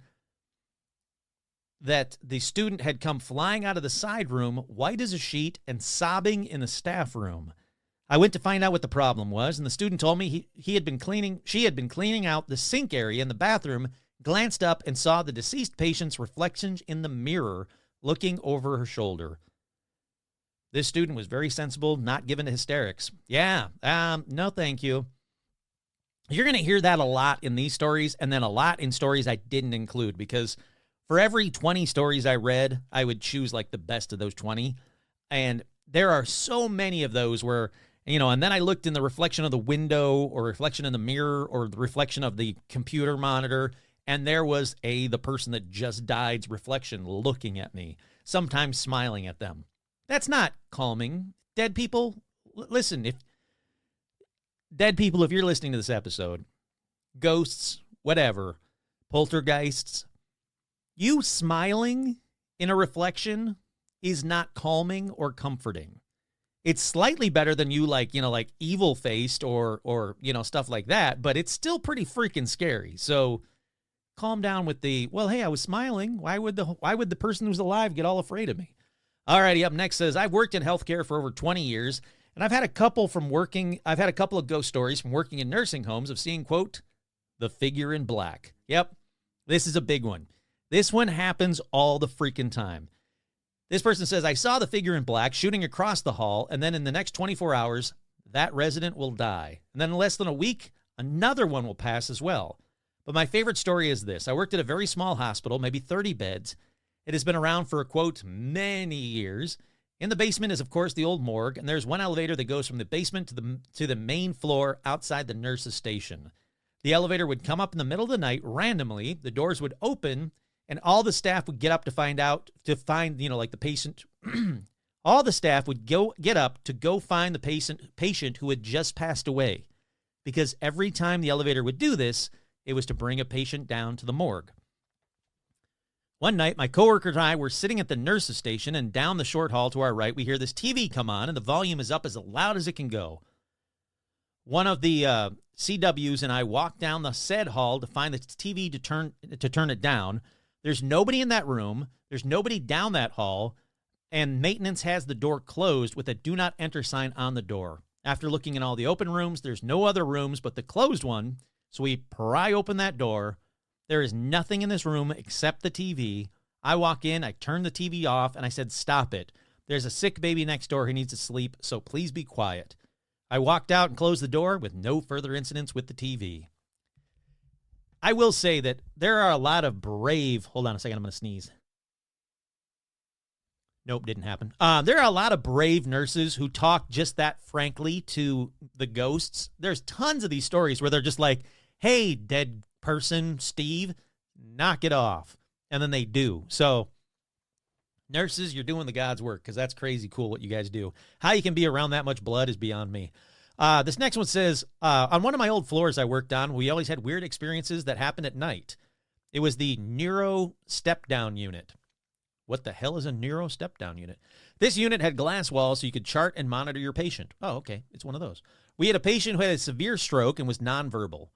that the student had come flying out of the side room, white as a sheet, and sobbing in the staff room. I went to find out what the problem was, and the student told me she had been cleaning out the sink area in the bathroom, glanced up and saw the deceased patient's reflection in the mirror looking over her shoulder. This student was very sensible, not given to hysterics. Yeah, no thank you. You're going to hear that a lot in these stories, and then a lot in stories I didn't include, because for every 20 stories I read, I would choose like the best of those 20. And there are so many of those where, and then I looked in the reflection of the window or reflection in the mirror or the reflection of the computer monitor, and there was the person that just died's reflection looking at me, sometimes smiling at them. That's not calming. Dead people, listen, if you're listening to this episode, ghosts, whatever, poltergeists, you smiling in a reflection is not calming or comforting. It's slightly better than you like evil faced or stuff like that, but it's still pretty freaking scary. So calm down with the, well, hey, I was smiling. Why would the person who's alive get all afraid of me? Alrighty, up next says, I've worked in healthcare for over 20 years, and I've had a couple of ghost stories from working in nursing homes of seeing, quote, the figure in black. Yep, this is a big one. This one happens all the freaking time. This person says, I saw the figure in black shooting across the hall, and then in the next 24 hours, that resident will die. And then in less than a week, another one will pass as well. But my favorite story is this. I worked at a very small hospital, maybe 30 beds. It has been around for, quote, many years. In the basement is, of course, the old morgue, and there's one elevator that goes from the basement to the main floor outside the nurse's station. The elevator would come up in the middle of the night randomly. The doors would open, and all the staff would get up to find, the patient. All the staff would get up to go find the patient who had just passed away. Because every time the elevator would do this, it was to bring a patient down to the morgue. One night, my coworker and I were sitting at the nurse's station, and down the short hall to our right, we hear this TV come on, and the volume is up as loud as it can go. One of the CWs and I walk down the said hall to find the TV to turn it down. There's nobody in that room. There's nobody down that hall, and maintenance has the door closed with a do not enter sign on the door. After looking in all the open rooms, there's no other rooms but the closed one, so we pry open that door. There is nothing in this room except the TV. I walk in, I turn the TV off, and I said, stop it. There's a sick baby next door who needs to sleep, so please be quiet. I walked out and closed the door with no further incidents with the TV. I will say that there are a lot of brave... Hold on a second, I'm going to sneeze. Nope, didn't happen. There are a lot of brave nurses who talk just that frankly to the ghosts. There's tons of these stories where they're just like, hey, dead person, Steve, knock it off. And then they do. So, nurses, you're doing the God's work, because that's crazy cool what you guys do. How you can be around that much blood is beyond me. This next one says, on one of my old floors I worked on, we always had weird experiences that happened at night. It was the neuro step-down unit. What the hell is a neuro step-down unit? This unit had glass walls so you could chart and monitor your patient. Oh, okay. It's one of those. We had a patient who had a severe stroke and was nonverbal.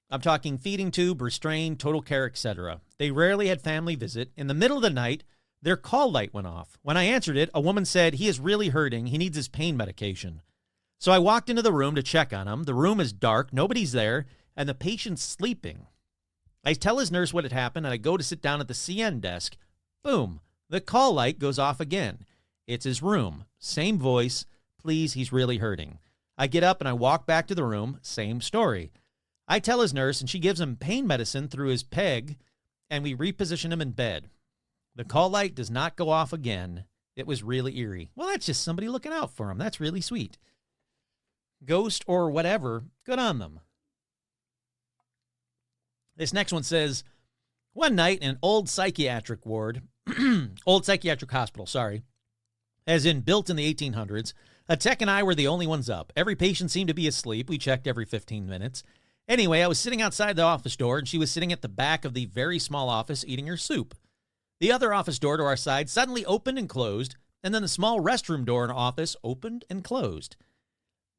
I'm talking feeding tube, restrained, total care, etc. They rarely had family visit. In the middle of the night, their call light went off. When I answered it, a woman said, he is really hurting. He needs his pain medication. So I walked into the room to check on him. The room is dark. Nobody's there. And the patient's sleeping. I tell his nurse what had happened, and I go to sit down at the CN desk. Boom. The call light goes off again. It's his room. Same voice. Please, he's really hurting. I get up and I walk back to the room. Same story. I tell his nurse, and she gives him pain medicine through his peg, and we reposition him in bed. The call light does not go off again. It was really eerie. Well, that's just somebody looking out for him. That's really sweet. Ghost or whatever, good on them. This next one says, one night in an old psychiatric ward, old psychiatric hospital, as in built in the 1800s, a tech and I were the only ones up. Every patient seemed to be asleep. We checked every 15 minutes. Anyway, I was sitting outside the office door, and she was sitting at the back of the very small office eating her soup. The other office door to our side suddenly opened and closed, and then the small restroom door in our office opened and closed.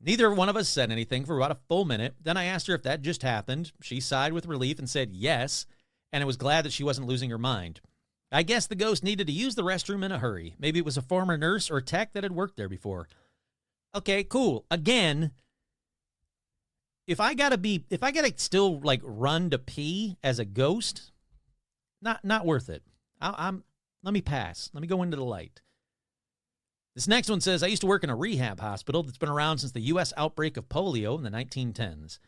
Neither one of us said anything for about a full minute. Then I asked her if that just happened. She sighed with relief and said yes, and I was glad that she wasn't losing her mind. I guess the ghost needed to use the restroom in a hurry. Maybe it was a former nurse or tech that had worked there before. Okay, cool. Again, if I gotta still like run to pee as a ghost, not worth it. Let me pass. Let me go into the light. This next one says, I used to work in a rehab hospital that's been around since the U.S. outbreak of polio in the 1910s.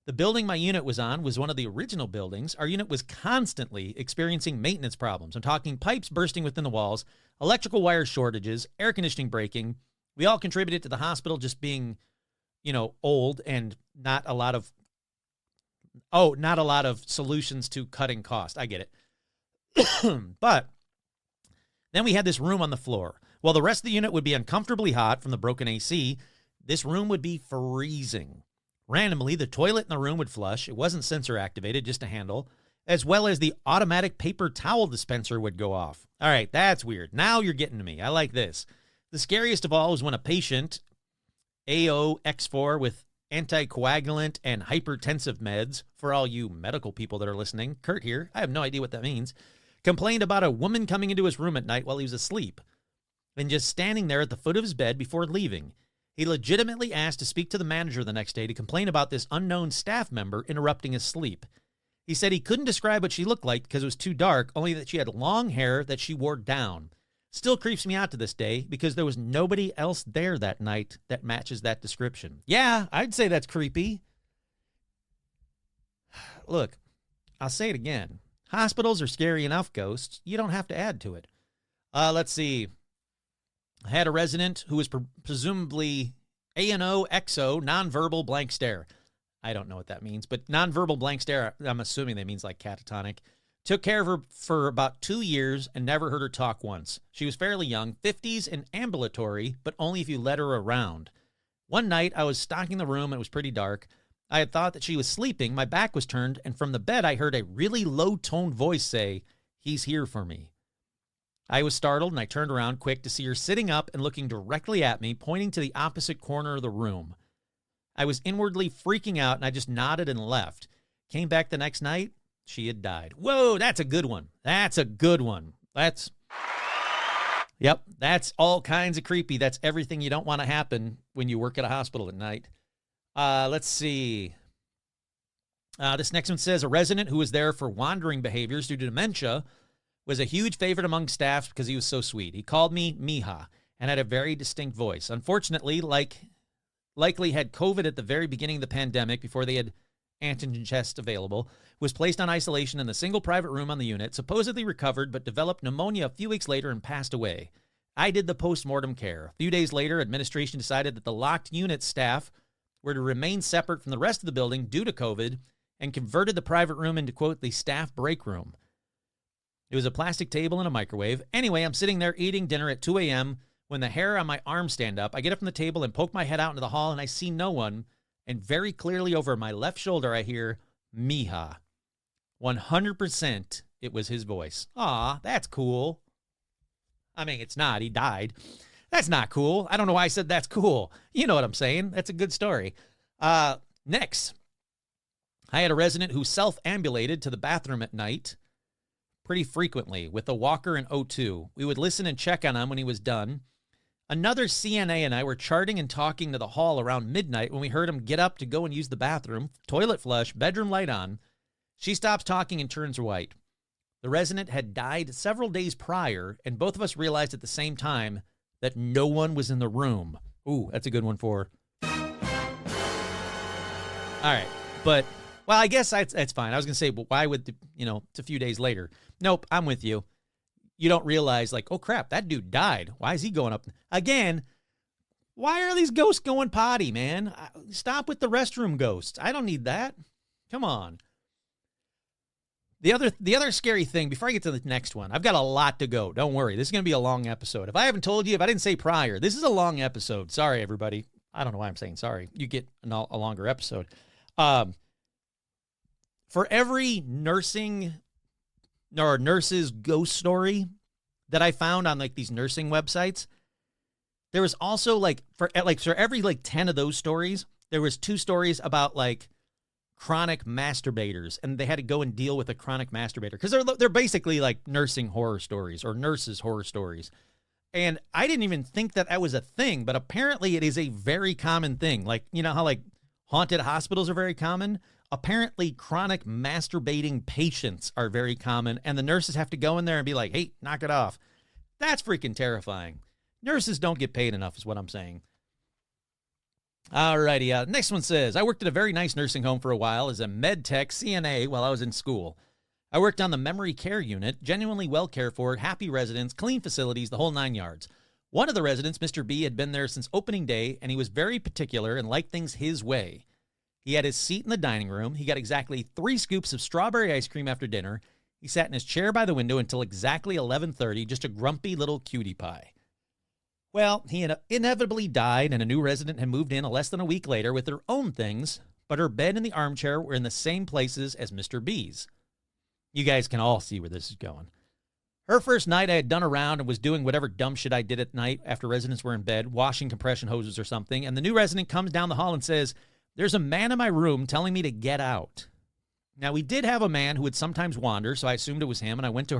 The building my unit was on was one of the original buildings. Our unit was constantly experiencing maintenance problems. I'm talking pipes bursting within the walls, electrical wire shortages, air conditioning breaking. We all contributed to the hospital just being, old and not a lot of solutions to cutting cost. I get it. But then we had this room on the floor. While the rest of the unit would be uncomfortably hot from the broken AC, this room would be freezing. Randomly, the toilet in the room would flush. It wasn't sensor activated, just a handle, as well as the automatic paper towel dispenser would go off. All right, that's weird. Now you're getting to me. I like this. The scariest of all was when a patient, AOX4 with anticoagulant and hypertensive meds, for all you medical people that are listening, Kurt here, I have no idea what that means, complained about a woman coming into his room at night while he was asleep. and just standing there at the foot of his bed before leaving. He legitimately asked to speak to the manager the next day to complain about this unknown staff member interrupting his sleep. He said he couldn't describe what she looked like because it was too dark, only that she had long hair that she wore down. Still creeps me out to this day because there was nobody else there that night that matches that description. Yeah, I'd say that's creepy. Look, I'll say it again. Hospitals are scary enough, ghosts. You don't have to add to it. Let's see. I had a resident who was presumably ANO, XO, nonverbal blank stare. I don't know what that means, but nonverbal blank stare, I'm assuming that means like catatonic. Took care of her for about 2 years and never heard her talk once. She was fairly young, 50s and ambulatory, but only if you led her around. One night, I was stocking the room and it was pretty dark. I had thought that she was sleeping, my back was turned, and from the bed I heard a really low-toned voice say, "He's here for me." I was startled and I turned around quick to see her sitting up and looking directly at me, pointing to the opposite corner of the room. I was inwardly freaking out and I just nodded and left. Came back the next night, she had died. Whoa, that's a good one. That's a good one. Yep, that's all kinds of creepy. That's everything you don't want to happen when you work at a hospital at night. Let's see. This next one says, a resident who was there for wandering behaviors due to dementia was a huge favorite among staff because he was so sweet. He called me Mija and had a very distinct voice. Unfortunately, likely had COVID at the very beginning of the pandemic before they had antigen tests available, was placed on isolation in the single private room on the unit, supposedly recovered but developed pneumonia a few weeks later and passed away. I did the post-mortem care. A few days later, administration decided that the locked unit staff were to remain separate from the rest of the building due to COVID and converted the private room into, quote, the staff break room. It was a plastic table and a microwave. Anyway, I'm sitting there eating dinner at 2 a.m. when the hair on my arm stand up. I get up from the table and poke my head out into the hall, and I see no one. And very clearly over my left shoulder, I hear, Mija. 100% it was his voice. Aw, that's cool. I mean, it's not. He died. That's not cool. I don't know why I said that's cool. You know what I'm saying. That's a good story. Next, I had a resident who self-ambulated to the bathroom at night pretty frequently with a walker and O2. We would listen and check on him when he was done. Another CNA and I were charting and talking to the hall around midnight when we heard him get up to go and use the bathroom, toilet flush, bedroom light on. She stops talking and turns white. The resident had died several days prior, and both of us realized at the same time that no one was in the room. Ooh, that's a good one for. All right, but, well, I guess that's fine. I was going to say, but why would, it's a few days later. Nope, I'm with you. You don't realize, like, oh, crap, that dude died. Why is he going up? Again, why are these ghosts going potty, man? Stop with the restroom ghosts. I don't need that. Come on. The other scary thing, before I get to the next one, I've got a lot to go. Don't worry. This is going to be a long episode. If I haven't told you, if I didn't say prior, this is a long episode. Sorry, everybody. I don't know why I'm saying sorry. You get a longer episode. For every nursing or nurse's ghost story that I found on like these nursing websites, there was also for every 10 of those stories, there was 2 stories about like chronic masturbators, and they had to go and deal with a chronic masturbator because they're basically like nursing horror stories or nurses horror stories. And I didn't even think that was a thing, but apparently it is a very common thing. Like, you know how like haunted hospitals are very common? Apparently chronic masturbating patients are very common, and the nurses have to go in there and be like, hey, knock it off. That's freaking terrifying. Nurses don't get paid enough is what I'm saying. Alrighty, next one says, I worked at a very nice nursing home for a while as a med tech CNA while I was in school. I worked on the memory care unit, genuinely well cared for, happy residents, clean facilities, the whole 9 yards. One of the residents, Mr. B, had been there since opening day, and he was very particular and liked things his way. He had his seat in the dining room. He got exactly 3 scoops of strawberry ice cream after dinner. He sat in his chair by the window until exactly 11:30, just a grumpy little cutie pie. Well, he inevitably died, and a new resident had moved in less than a week later with her own things, but her bed and the armchair were in the same places as Mr. B's. You guys can all see where this is going. Her first night, I had done around and was doing whatever dumb shit I did at night after residents were in bed, washing compression hoses or something, and the new resident comes down the hall and says, there's a man in my room telling me to get out. Now, we did have a man who would sometimes wander, so I assumed it was him, and I went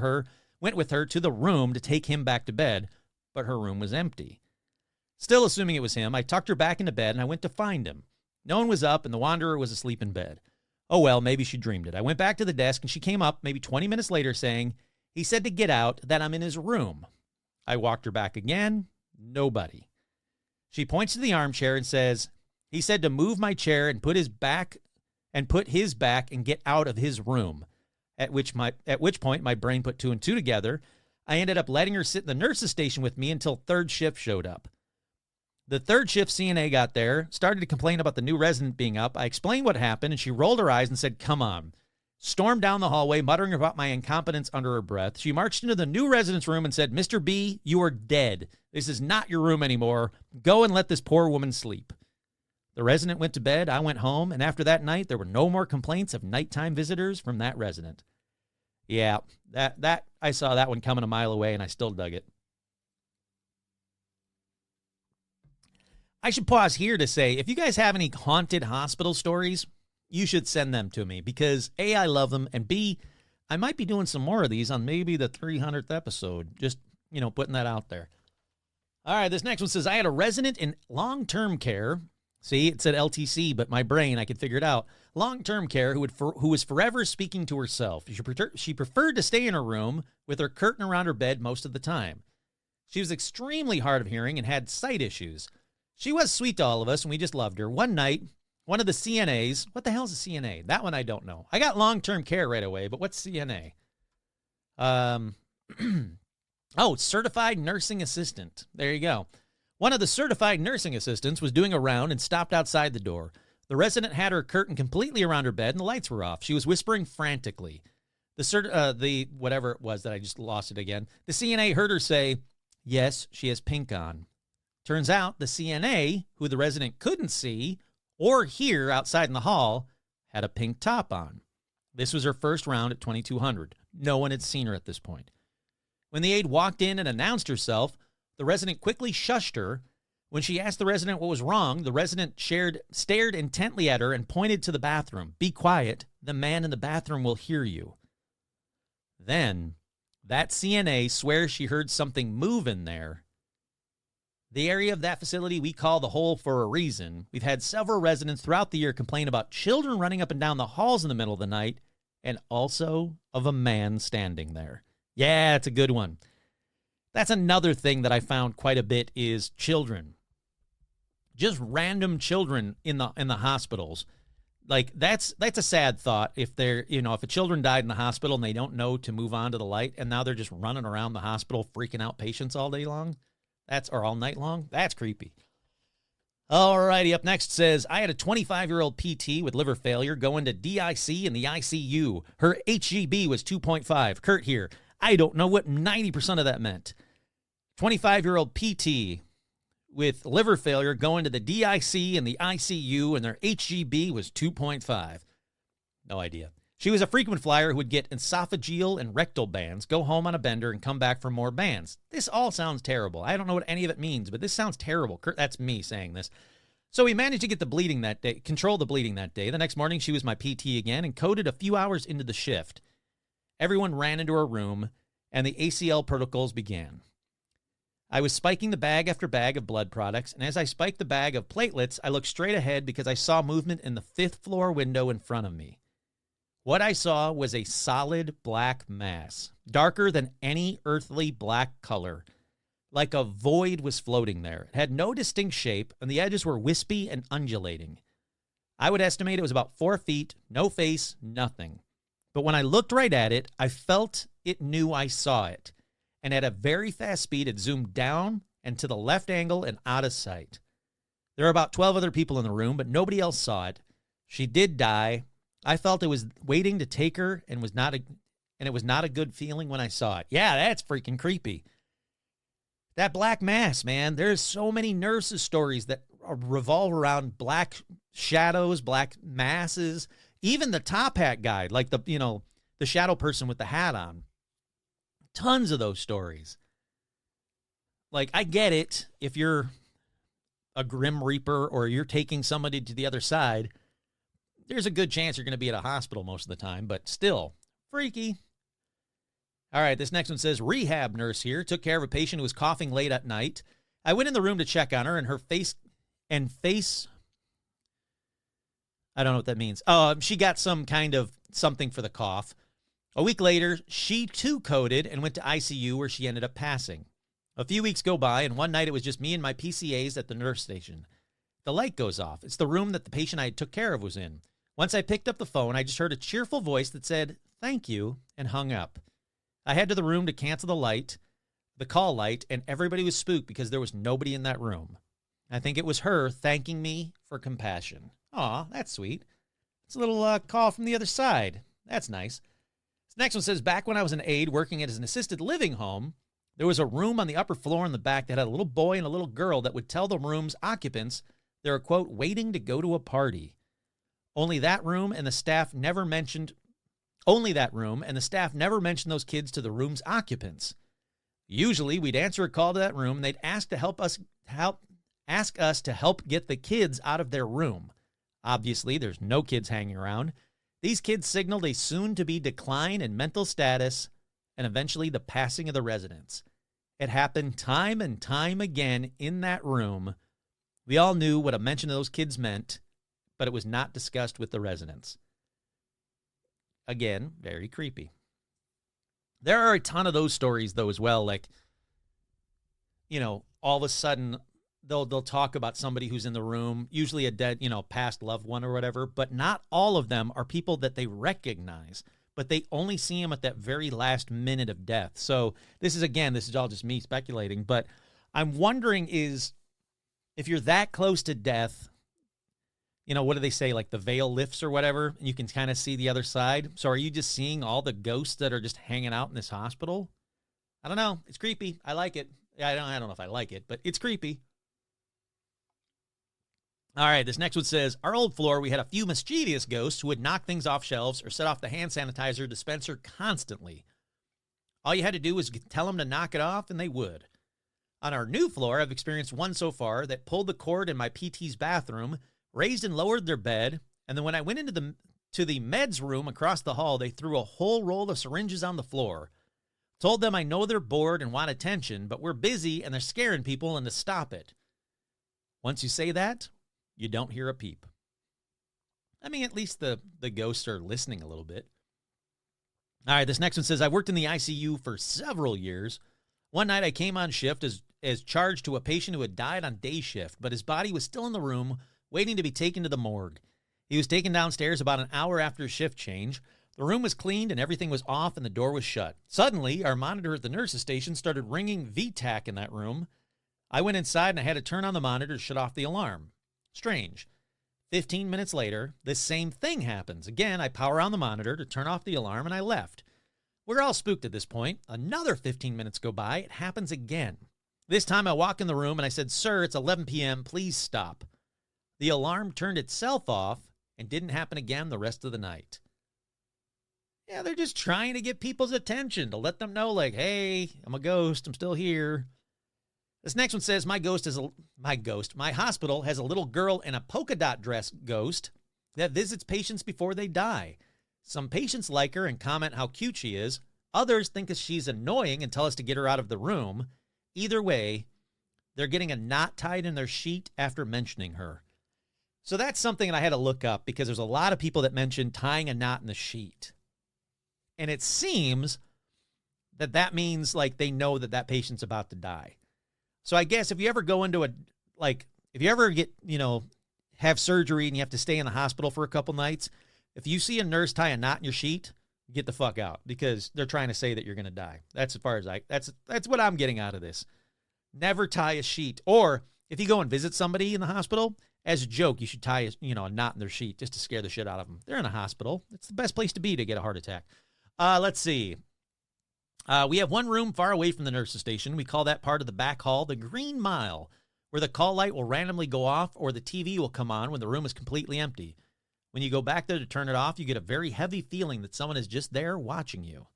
with her to the room to take him back to bed. but her room was empty. Still assuming it was him, I tucked her back into bed and I went to find him. No one was up and the wanderer was asleep in bed. Oh well, maybe she dreamed it. I went back to the desk and she came up maybe 20 minutes later saying, he said to get out, that I'm in his room. I walked her back again. Nobody. She points to the armchair and says, he said to move my chair and put his back and get out of his room. At which point my brain put two and two together. I ended up letting her sit in the nurse's station with me until third shift showed up. The third shift CNA got there, started to complain about the new resident being up. I explained what happened, and she rolled her eyes and said, come on. Stormed down the hallway, muttering about my incompetence under her breath. She marched into the new resident's room and said, Mr. B, you are dead. This is not your room anymore. Go and let this poor woman sleep. The resident went to bed, I went home, and after that night, there were no more complaints of nighttime visitors from that resident. Yeah, that I saw that one coming a mile away, and I still dug it. I should pause here to say, if you guys have any haunted hospital stories, you should send them to me because A, I love them, and B, I might be doing some more of these on maybe the 300th episode. Just, putting that out there. All right, this next one says, I had a resident in long-term care. See, it said LTC, but my brain, I could figure it out. Long-term care who was forever speaking to herself. She preferred to stay in her room with her curtain around her bed most of the time. She was extremely hard of hearing and had sight issues. She was sweet to all of us, and we just loved her. One night, one of the CNAs, what the hell is a CNA? That one I don't know. I got long-term care right away, but what's CNA? Certified nursing assistant. There you go. One of the certified nursing assistants was doing a round and stopped outside the door. The resident had her curtain completely around her bed, and the lights were off. She was whispering frantically. The whatever it was that I just lost it again. The CNA heard her say, yes, she has pink on. Turns out the CNA, who the resident couldn't see or hear outside in the hall, had a pink top on. This was her first round at 2200. No one had seen her at this point. When the aide walked in and announced herself, the resident quickly shushed her. When she asked the resident what was wrong, the resident stared intently at her and pointed to the bathroom. Be quiet. The man in the bathroom will hear you. Then, that CNA swears she heard something move in there. The area of that facility we call the hole for a reason. We've had several residents throughout the year complain about children running up and down the halls in the middle of the night, and also of a man standing there. Yeah, it's a good one. That's another thing that I found quite a bit is children. Just random children in the hospitals. Like that's a sad thought if if a children died in the hospital and they don't know to move on to the light and now they're just running around the hospital freaking out patients all day long. Or all night long. That's creepy. All righty, up next says, I had a 25-year-old PT with liver failure go into DIC in the ICU. Her HGB was 2.5. Kurt here. I don't know what 90% of that meant. 25-year-old PT with liver failure go into the DIC in the ICU and their HGB was 2.5. No idea. She was a frequent flyer who would get esophageal and rectal bands, go home on a bender, and come back for more bands. This all sounds terrible. I don't know what any of it means, but this sounds terrible. Kurt, that's me saying this. So we managed to get the bleeding that day, control the bleeding that day. The next morning, she was my PT again and coded a few hours into the shift. Everyone ran into her room, and the ACL protocols began. I was spiking the bag after bag of blood products, and as I spiked the bag of platelets, I looked straight ahead because I saw movement in the 5th floor window in front of me. What I saw was a solid black mass, darker than any earthly black color. Like a void was floating there. It had no distinct shape, and the edges were wispy and undulating. I would estimate it was about 4 feet, no face, nothing. But when I looked right at it, I felt it knew I saw it. And at a very fast speed, it zoomed down and to the left angle and out of sight. There were about 12 other people in the room, but nobody else saw it. She did die. I felt it was waiting to take her and it was not a good feeling when I saw it. Yeah, that's freaking creepy. That black mass, man. There's so many nurses' stories that revolve around black shadows, black masses. Even the top hat guy, like the shadow person with the hat on. Tons of those stories. Like, I get it if you're a Grim Reaper or you're taking somebody to the other side. There's a good chance you're going to be at a hospital most of the time, but still, freaky. All right, this next one says, rehab nurse here took care of a patient who was coughing late at night. I went in the room to check on her, and her face, I don't know what that means. She got some kind of something for the cough. A week later, she too coded and went to ICU where she ended up passing. A few weeks go by, and one night it was just me and my PCAs at the nurse station. The light goes off. It's the room that the patient I took care of was in. Once I picked up the phone, I just heard a cheerful voice that said, "Thank you," and hung up. I head to the room to cancel the call light, and everybody was spooked because there was nobody in that room. I think it was her thanking me for compassion. Aw, that's sweet. It's a little call from the other side. That's nice. This next one says, back when I was an aide working at an assisted living home, there was a room on the upper floor in the back that had a little boy and a little girl that would tell the room's occupants they were, quote, waiting to go to a party. Only that room and the staff never mentioned those kids to the room's occupants. Usually we'd answer a call to that room and they'd ask us to help get the kids out of their room. Obviously, there's no kids hanging around. These kids signaled a soon-to-be decline in mental status and eventually the passing of the residents. It happened time and time again in that room. We all knew what a mention of those kids meant, but it was not discussed with the residents. Again, very creepy. There are a ton of those stories, though, as well. Like, you know, all of a sudden, they'll talk about somebody who's in the room, usually a dead, past loved one or whatever, but not all of them are people that they recognize, but they only see them at that very last minute of death. So this is all just me speculating, but I'm wondering is if you're that close to death, what do they say, like the veil lifts or whatever, and you can kind of see the other side. So are you just seeing all the ghosts that are just hanging out in this hospital? I don't know. It's creepy. I like it. I don't know if I like it, but it's creepy. All right, this next one says, our old floor, we had a few mischievous ghosts who would knock things off shelves or set off the hand sanitizer dispenser constantly. All you had to do was tell them to knock it off, and they would. On our new floor, I've experienced one so far that pulled the cord in my PT's bathroom, raised and lowered their bed, and then when I went into the meds room across the hall, they threw a whole roll of syringes on the floor. Told them I know they're bored and want attention, but we're busy and they're scaring people and to stop it. Once you say that, you don't hear a peep. I mean, at least the ghosts are listening a little bit. All right, this next one says, I worked in the ICU for several years. One night I came on shift as charged to a patient who had died on day shift, but his body was still in the room waiting to be taken to the morgue. He was taken downstairs about an hour after shift change. The room was cleaned and everything was off and the door was shut. Suddenly, our monitor at the nurse's station started ringing VTAC in that room. I went inside and I had to turn on the monitor to shut off the alarm. Strange. 15 minutes later, this same thing happens. Again, I power on the monitor to turn off the alarm, and I left. We're all spooked at this point. Another 15 minutes go by. It happens again. This time I walk in the room, and I said, sir, it's 11 p.m. Please stop. The alarm turned itself off and didn't happen again the rest of the night. Yeah, they're just trying to get people's attention, to let them know, like, hey, I'm a ghost. I'm still here. This next one says, my hospital has a little girl in a polka dot dress ghost that visits patients before they die. Some patients like her and comment how cute she is. Others think that she's annoying and tell us to get her out of the room. Either way, they're getting a knot tied in their sheet after mentioning her. So that's something that I had to look up because there's a lot of people that mention tying a knot in the sheet. And it seems that means like they know that patient's about to die. So I guess if you ever go into if you ever get, have surgery and you have to stay in the hospital for a couple nights, if you see a nurse tie a knot in your sheet, get the fuck out because they're trying to say that you're going to die. That's as far as that's what I'm getting out of this. Never tie a sheet. Or if you go and visit somebody in the hospital, as a joke, you should tie a knot in their sheet just to scare the shit out of them. They're in a hospital. It's the best place to be to get a heart attack. Let's see. We have one room far away from the nurse's station. We call that part of the back hall the Green Mile, where the call light will randomly go off or the TV will come on when the room is completely empty. When you go back there to turn it off, you get a very heavy feeling that someone is just there watching you.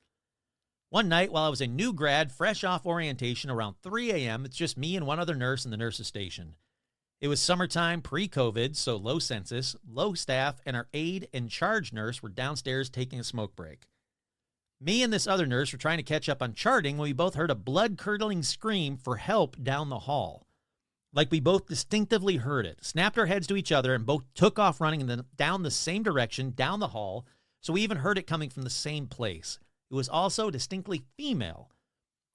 One night, while I was a new grad, fresh off orientation around 3 a.m., it's just me and one other nurse in the nurse's station. It was summertime, pre-COVID, so low census, low staff, and our aide and charge nurse were downstairs taking a smoke break. Me and this other nurse were trying to catch up on charting when we both heard a blood-curdling scream for help down the hall. Like we both distinctively heard it, snapped our heads to each other, and both took off running down the same direction, down the hall, so we even heard it coming from the same place. It was also distinctly female.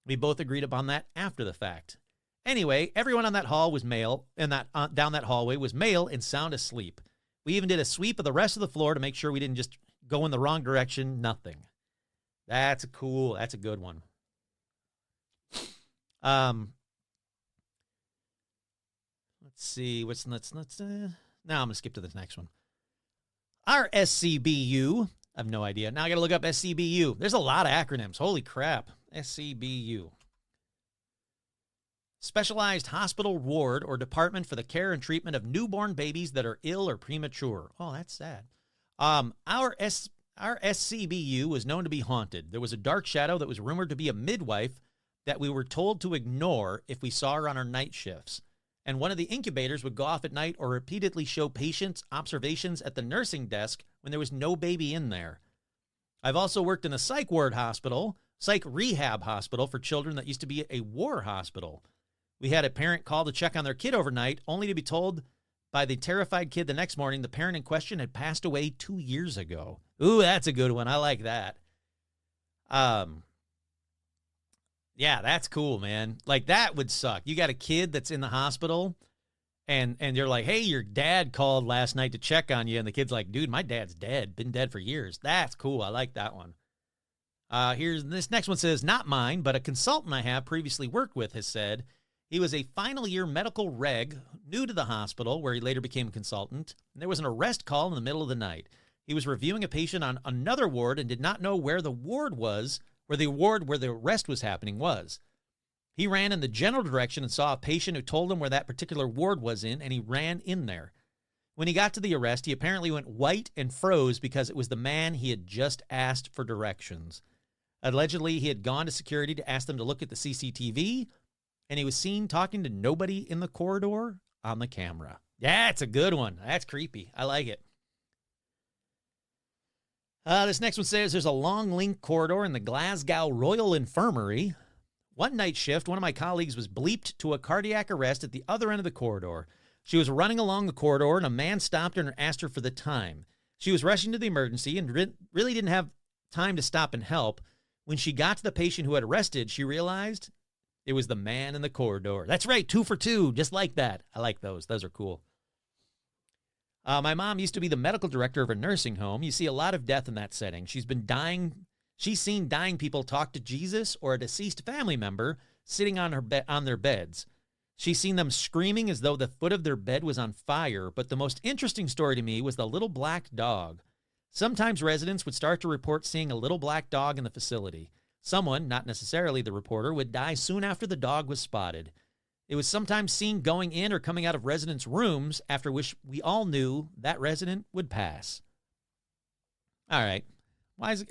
We both agreed upon that after the fact. Anyway, everyone on that hall was male, and down that hallway was male and sound asleep. We even did a sweep of the rest of the floor to make sure we didn't just go in the wrong direction. Now I'm going to skip to the next one. Our SCBU, I have no idea. Now I got to look up SCBU. There's a lot of acronyms. Holy crap. SCBU. Specialized Hospital Ward or Department for the Care and Treatment of Newborn Babies that are ill or premature. Oh, that's sad. Our SCBU was known to be haunted. There was a dark shadow that was rumored to be a midwife that we were told to ignore if we saw her on our night shifts. And one of the incubators would go off at night or repeatedly show patients observations at the nursing desk when there was no baby in there. I've also worked in a psych rehab hospital for children that used to be a war hospital. We had a parent call to check on their kid overnight, only to be told by the terrified kid the next morning the parent in question had passed away 2 years ago. Ooh, that's a good one. I like that. Yeah, that's cool, man. Like, that would suck. You got a kid that's in the hospital, and you're like, hey, your dad called last night to check on you, and the kid's like, dude, my dad's dead. Been dead for years. That's cool. I like that one. This next one says, not mine, but a consultant I have previously worked with has said he was a final year medical reg, new to the hospital, where he later became a consultant, and there was an arrest call in the middle of the night. He was reviewing a patient on another ward and did not know where the ward was, where the arrest was happening was. He ran in the general direction and saw a patient who told him where that particular ward was in, and he ran in there. When he got to the arrest, he apparently went white and froze because it was the man he had just asked for directions. Allegedly, he had gone to security to ask them to look at the CCTV, and he was seen talking to nobody in the corridor on the camera. Yeah, it's a good one. That's creepy. I like it. This next one says there's a long link corridor in the Glasgow Royal Infirmary. One night shift, one of my colleagues was bleeped to a cardiac arrest at the other end of the corridor. She was running along the corridor, and a man stopped her and asked her for the time. She was rushing to the emergency and really didn't have time to stop and help. When she got to the patient who had arrested, she realized it was the man in the corridor. That's right, 2 for 2, just like that. I like those. Those are cool. My mom used to be the medical director of a nursing home. You see a lot of death in that setting. She's seen dying people talk to Jesus or a deceased family member sitting on their beds. She's seen them screaming as though the foot of their bed was on fire. But the most interesting story to me was the little black dog. Sometimes residents would start to report seeing a little black dog in the facility. Someone, not necessarily the reporter, would die soon after the dog was spotted. It was sometimes seen going in or coming out of residents' rooms, after which we all knew that resident would pass. All right. I've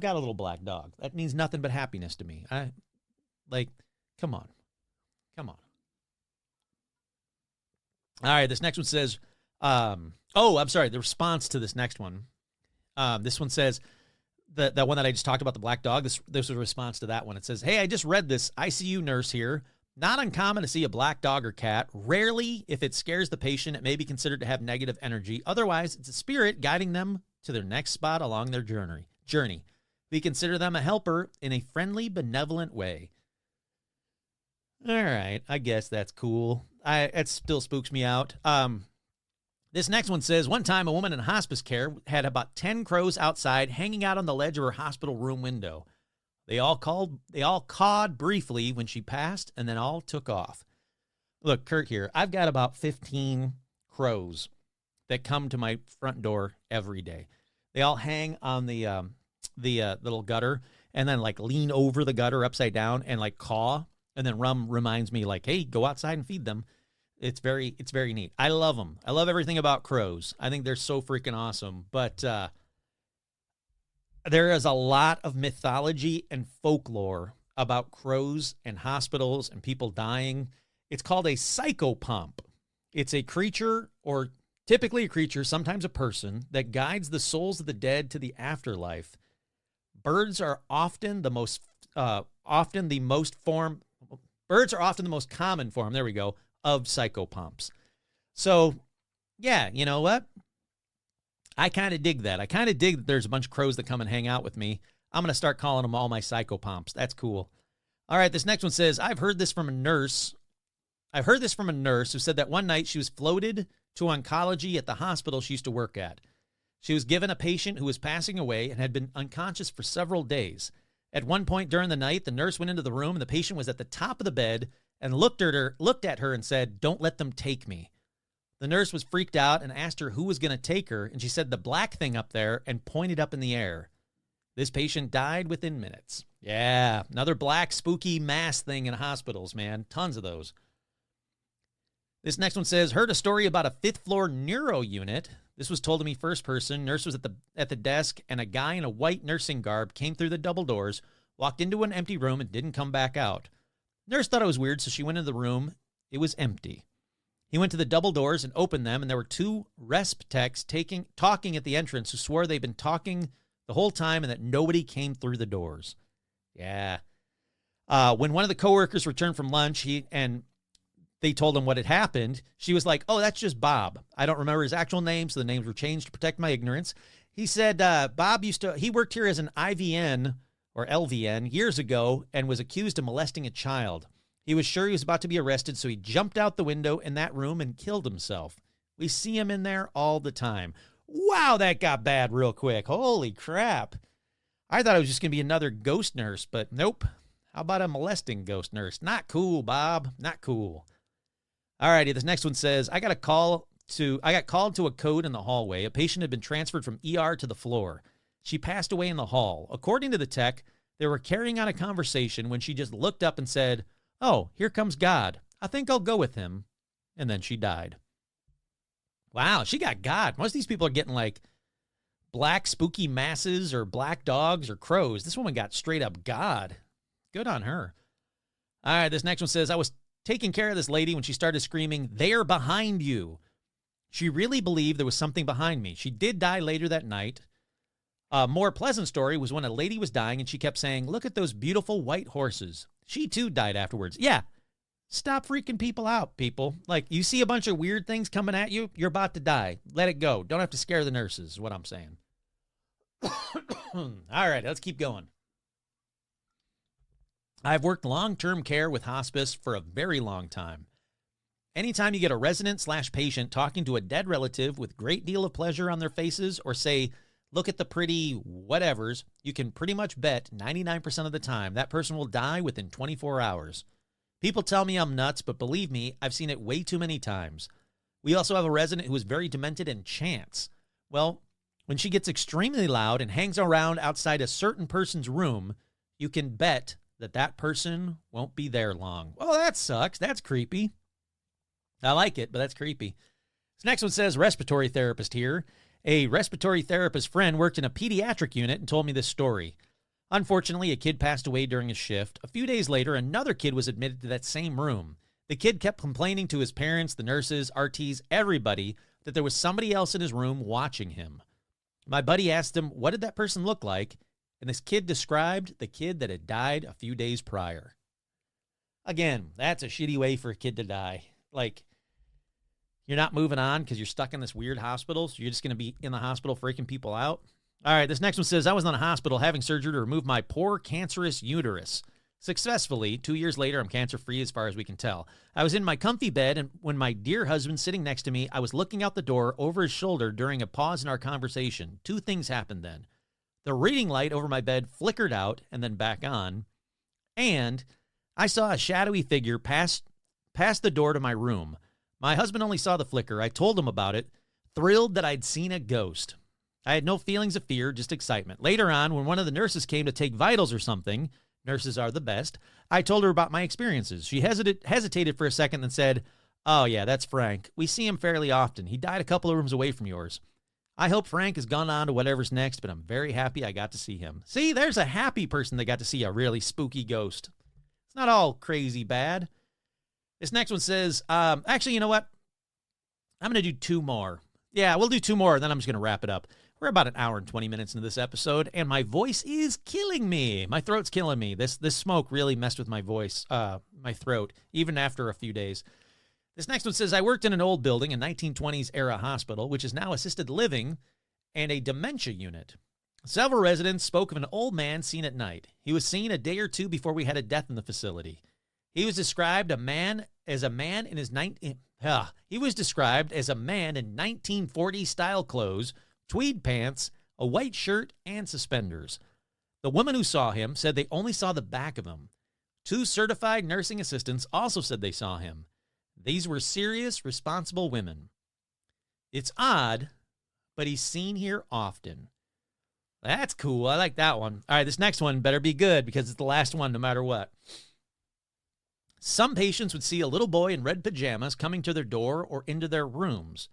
got a little black dog. That means nothing but happiness to me. Come on. Come on. All right, this next one says, I'm sorry, the response to this next one. This one says, that one that I just talked about, the black dog, this was a response to that one. It says, hey, I just read this. ICU nurse here. Not uncommon to see a black dog or cat. Rarely, if it scares the patient, it may be considered to have negative energy. Otherwise, it's a spirit guiding them to their next spot along their journey. We consider them a helper in a friendly, benevolent way. All right, I guess that's cool. It still spooks me out. This next one says, one time a woman in hospice care had about 10 crows outside hanging out on the ledge of her hospital room window. They all cawed briefly when she passed, and then all took off. Look, Kurt here, I've got about 15 crows that come to my front door every day. They all hang on the little gutter and then lean over the gutter upside down and caw. And then Rum reminds me hey, go outside and feed them. It's very neat. I love them. I love everything about crows. I think they're so freaking awesome. But there is a lot of mythology and folklore about crows and hospitals and people dying. It's called a psychopomp. It's a creature, or typically a creature, sometimes a person, that guides the souls of the dead to the afterlife. birds are often the most common form, there we go, of psychopomps. So, yeah, you know what? I kind of dig that. I kind of dig that there's a bunch of crows that come and hang out with me. I'm going to start calling them all my psychopomps. That's cool. All right, this next one says, I've heard this from a nurse who said that one night she was floated to oncology at the hospital she used to work at. She was given a patient who was passing away and had been unconscious for several days. At one point during the night, the nurse went into the room and the patient was at the top of the bed and looked at her and said, "Don't let them take me." The nurse was freaked out and asked her who was going to take her, and she said the black thing up there and pointed up in the air. This patient died within minutes. Yeah, another black spooky mass thing in hospitals, man. Tons of those. This next one says, heard a story about a 5th floor neuro unit. This was told to me first person. Nurse was at the desk, and a guy in a white nursing garb came through the double doors, walked into an empty room, and didn't come back out. Nurse thought it was weird, so she went into the room. It was empty. He went to the double doors and opened them, and there were 2 resp techs talking at the entrance who swore they'd been talking the whole time and that nobody came through the doors. Yeah. When one of the coworkers returned from lunch, they told him what had happened. She was like, "Oh, that's just Bob." I don't remember his actual name, so the names were changed to protect my ignorance. He said Bob he worked here as an IVN or LVN years ago and was accused of molesting a child. He was sure he was about to be arrested, so he jumped out the window in that room and killed himself. We see him in there all the time. Wow, that got bad real quick. Holy crap. I thought it was just going to be another ghost nurse, but nope. How about a molesting ghost nurse? Not cool, Bob. Not cool. All righty, this next one says, I got called to a code in the hallway. A patient had been transferred from ER to the floor. She passed away in the hall. According to the tech, they were carrying on a conversation when she just looked up and said, "Oh, here comes God. I think I'll go with him." And then she died. Wow, she got God. Most of these people are getting like black spooky masses or black dogs or crows. This woman got straight up God. Good on her. All right, this next one says, I was taking care of this lady when she started screaming, "They're behind you." She really believed there was something behind me. She did die later that night. A more pleasant story was when a lady was dying and she kept saying, "Look at those beautiful white horses." She too died afterwards. Yeah. Stop freaking people out, people. Like, you see a bunch of weird things coming at you, you're about to die. Let it go. Don't have to scare the nurses, is what I'm saying. All right, let's keep going. I've worked long-term care with hospice for a very long time. Anytime you get a resident/patient talking to a dead relative with a great deal of pleasure on their faces or say, "Look at the pretty whatevers," you can pretty much bet 99% of the time that person will die within 24 hours. People tell me I'm nuts, but believe me, I've seen it way too many times. We also have a resident who is very demented and chants. Well, when she gets extremely loud and hangs around outside a certain person's room, you can bet that that person won't be there long. Well, that sucks. That's creepy. I like it, but that's creepy. This next one says, respiratory therapist here. A respiratory therapist friend worked in a pediatric unit and told me this story. Unfortunately, a kid passed away during his shift. A few days later, another kid was admitted to that same room. The kid kept complaining to his parents, the nurses, RTs, everybody, that there was somebody else in his room watching him. My buddy asked him, what did that person look like? And this kid described the kid that had died a few days prior. Again, that's a shitty way for a kid to die. Like, you're not moving on because you're stuck in this weird hospital, so you're just going to be in the hospital freaking people out. All right, this next one says, I was in a hospital having surgery to remove my poor cancerous uterus. Successfully, 2 years later, I'm cancer-free as far as we can tell. I was in my comfy bed, and when my dear husband sitting next to me, I was looking out the door over his shoulder during a pause in our conversation. 2 things happened then. The reading light over my bed flickered out and then back on, and I saw a shadowy figure pass the door to my room. My husband only saw the flicker. I told him about it, thrilled that I'd seen a ghost. I had no feelings of fear, just excitement. Later on, when one of the nurses came to take vitals or something, nurses are the best, I told her about my experiences. She hesitated for a second and said, "Oh yeah, that's Frank. We see him fairly often. He died a couple of rooms away from yours. I hope Frank has gone on to whatever's next, but I'm very happy I got to see him." See, there's a happy person that got to see a really spooky ghost. It's not all crazy bad. This next one says, actually, you know what? I'm going to do 2 more. Yeah, we'll do 2 more, then I'm just going to wrap it up. We're about an hour and 20 minutes into this episode, and my voice is killing me. My throat's killing me. This smoke really messed with my voice, my throat, even after a few days. This next one says, I worked in an old building, a 1920s era hospital, which is now assisted living and a dementia unit. Several residents spoke of an old man seen at night. He was seen a day or two before we had a death in the facility. He was described as a man in 1940 style clothes, tweed pants, a white shirt, and suspenders. The woman who saw him said they only saw the back of him. 2 certified nursing assistants also said they saw him. These were serious, responsible women. It's odd, but he's seen here often. That's cool. I like that one. All right, this next one better be good because it's the last one no matter what. Some patients would see a little boy in red pajamas coming to their door or into their rooms.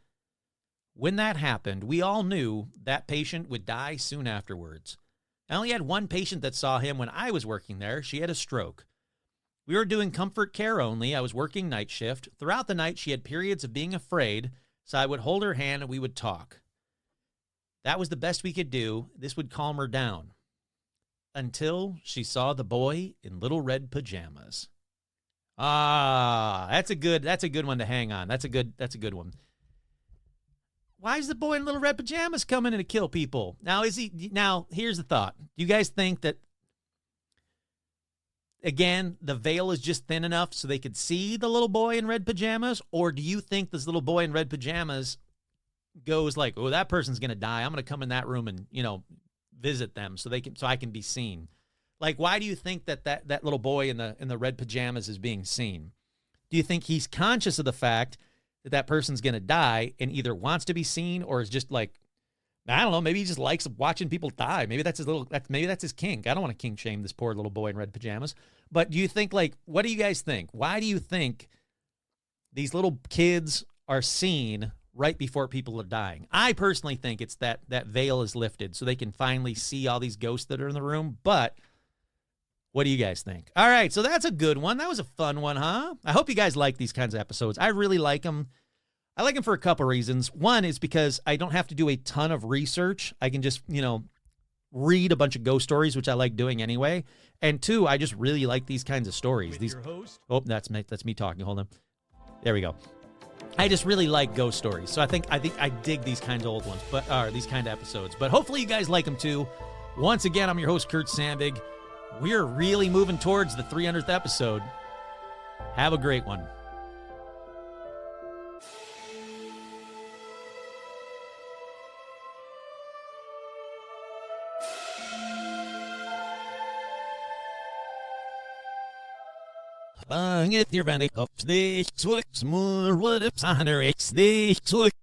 When that happened, we all knew that patient would die soon afterwards. I only had one patient that saw him when I was working there. She had a stroke. We were doing comfort care only. I was working night shift. Throughout the night, she had periods of being afraid, so I would hold her hand and we would talk. That was the best we could do. This would calm her down. Until she saw the boy in little red pajamas. That's a good one to hang on. That's a good one. Why is the boy in little red pajamas coming in to kill people? Now here's the thought. Do you guys think that, again, the veil is just thin enough so they could see the little boy in red pajamas? Or do you think this little boy in red pajamas goes like, oh, that person's going to die. I'm going to come in that room and, visit them so I can be seen. Like, why do you think that little boy in the red pajamas is being seen? Do you think he's conscious of the fact that person's going to die and either wants to be seen or is just like, I don't know, maybe he just likes watching people die. Maybe that's his kink. I don't want to kink shame this poor little boy in red pajamas. But do you think, what do you guys think? Why do you think these little kids are seen right before people are dying? I personally think it's that veil is lifted so they can finally see all these ghosts that are in the room. But what do you guys think? All right, so that's a good one. That was a fun one, huh? I hope you guys like these kinds of episodes. I really like them. I like them for a couple reasons. One is because I don't have to do a ton of research. I can just, read a bunch of ghost stories, which I like doing anyway. And 2, I just really like these kinds of stories. Oh, that's me talking. Hold on. There we go. I just really like ghost stories. So I think I dig these kinds of old ones, these kind of episodes. But hopefully you guys like them too. Once again, I'm your host, Kurt Sandvig. We're really moving towards the 300th episode. Have a great one. Get your bandy up, stay, switch, more, what if, Sandra, stay, switch.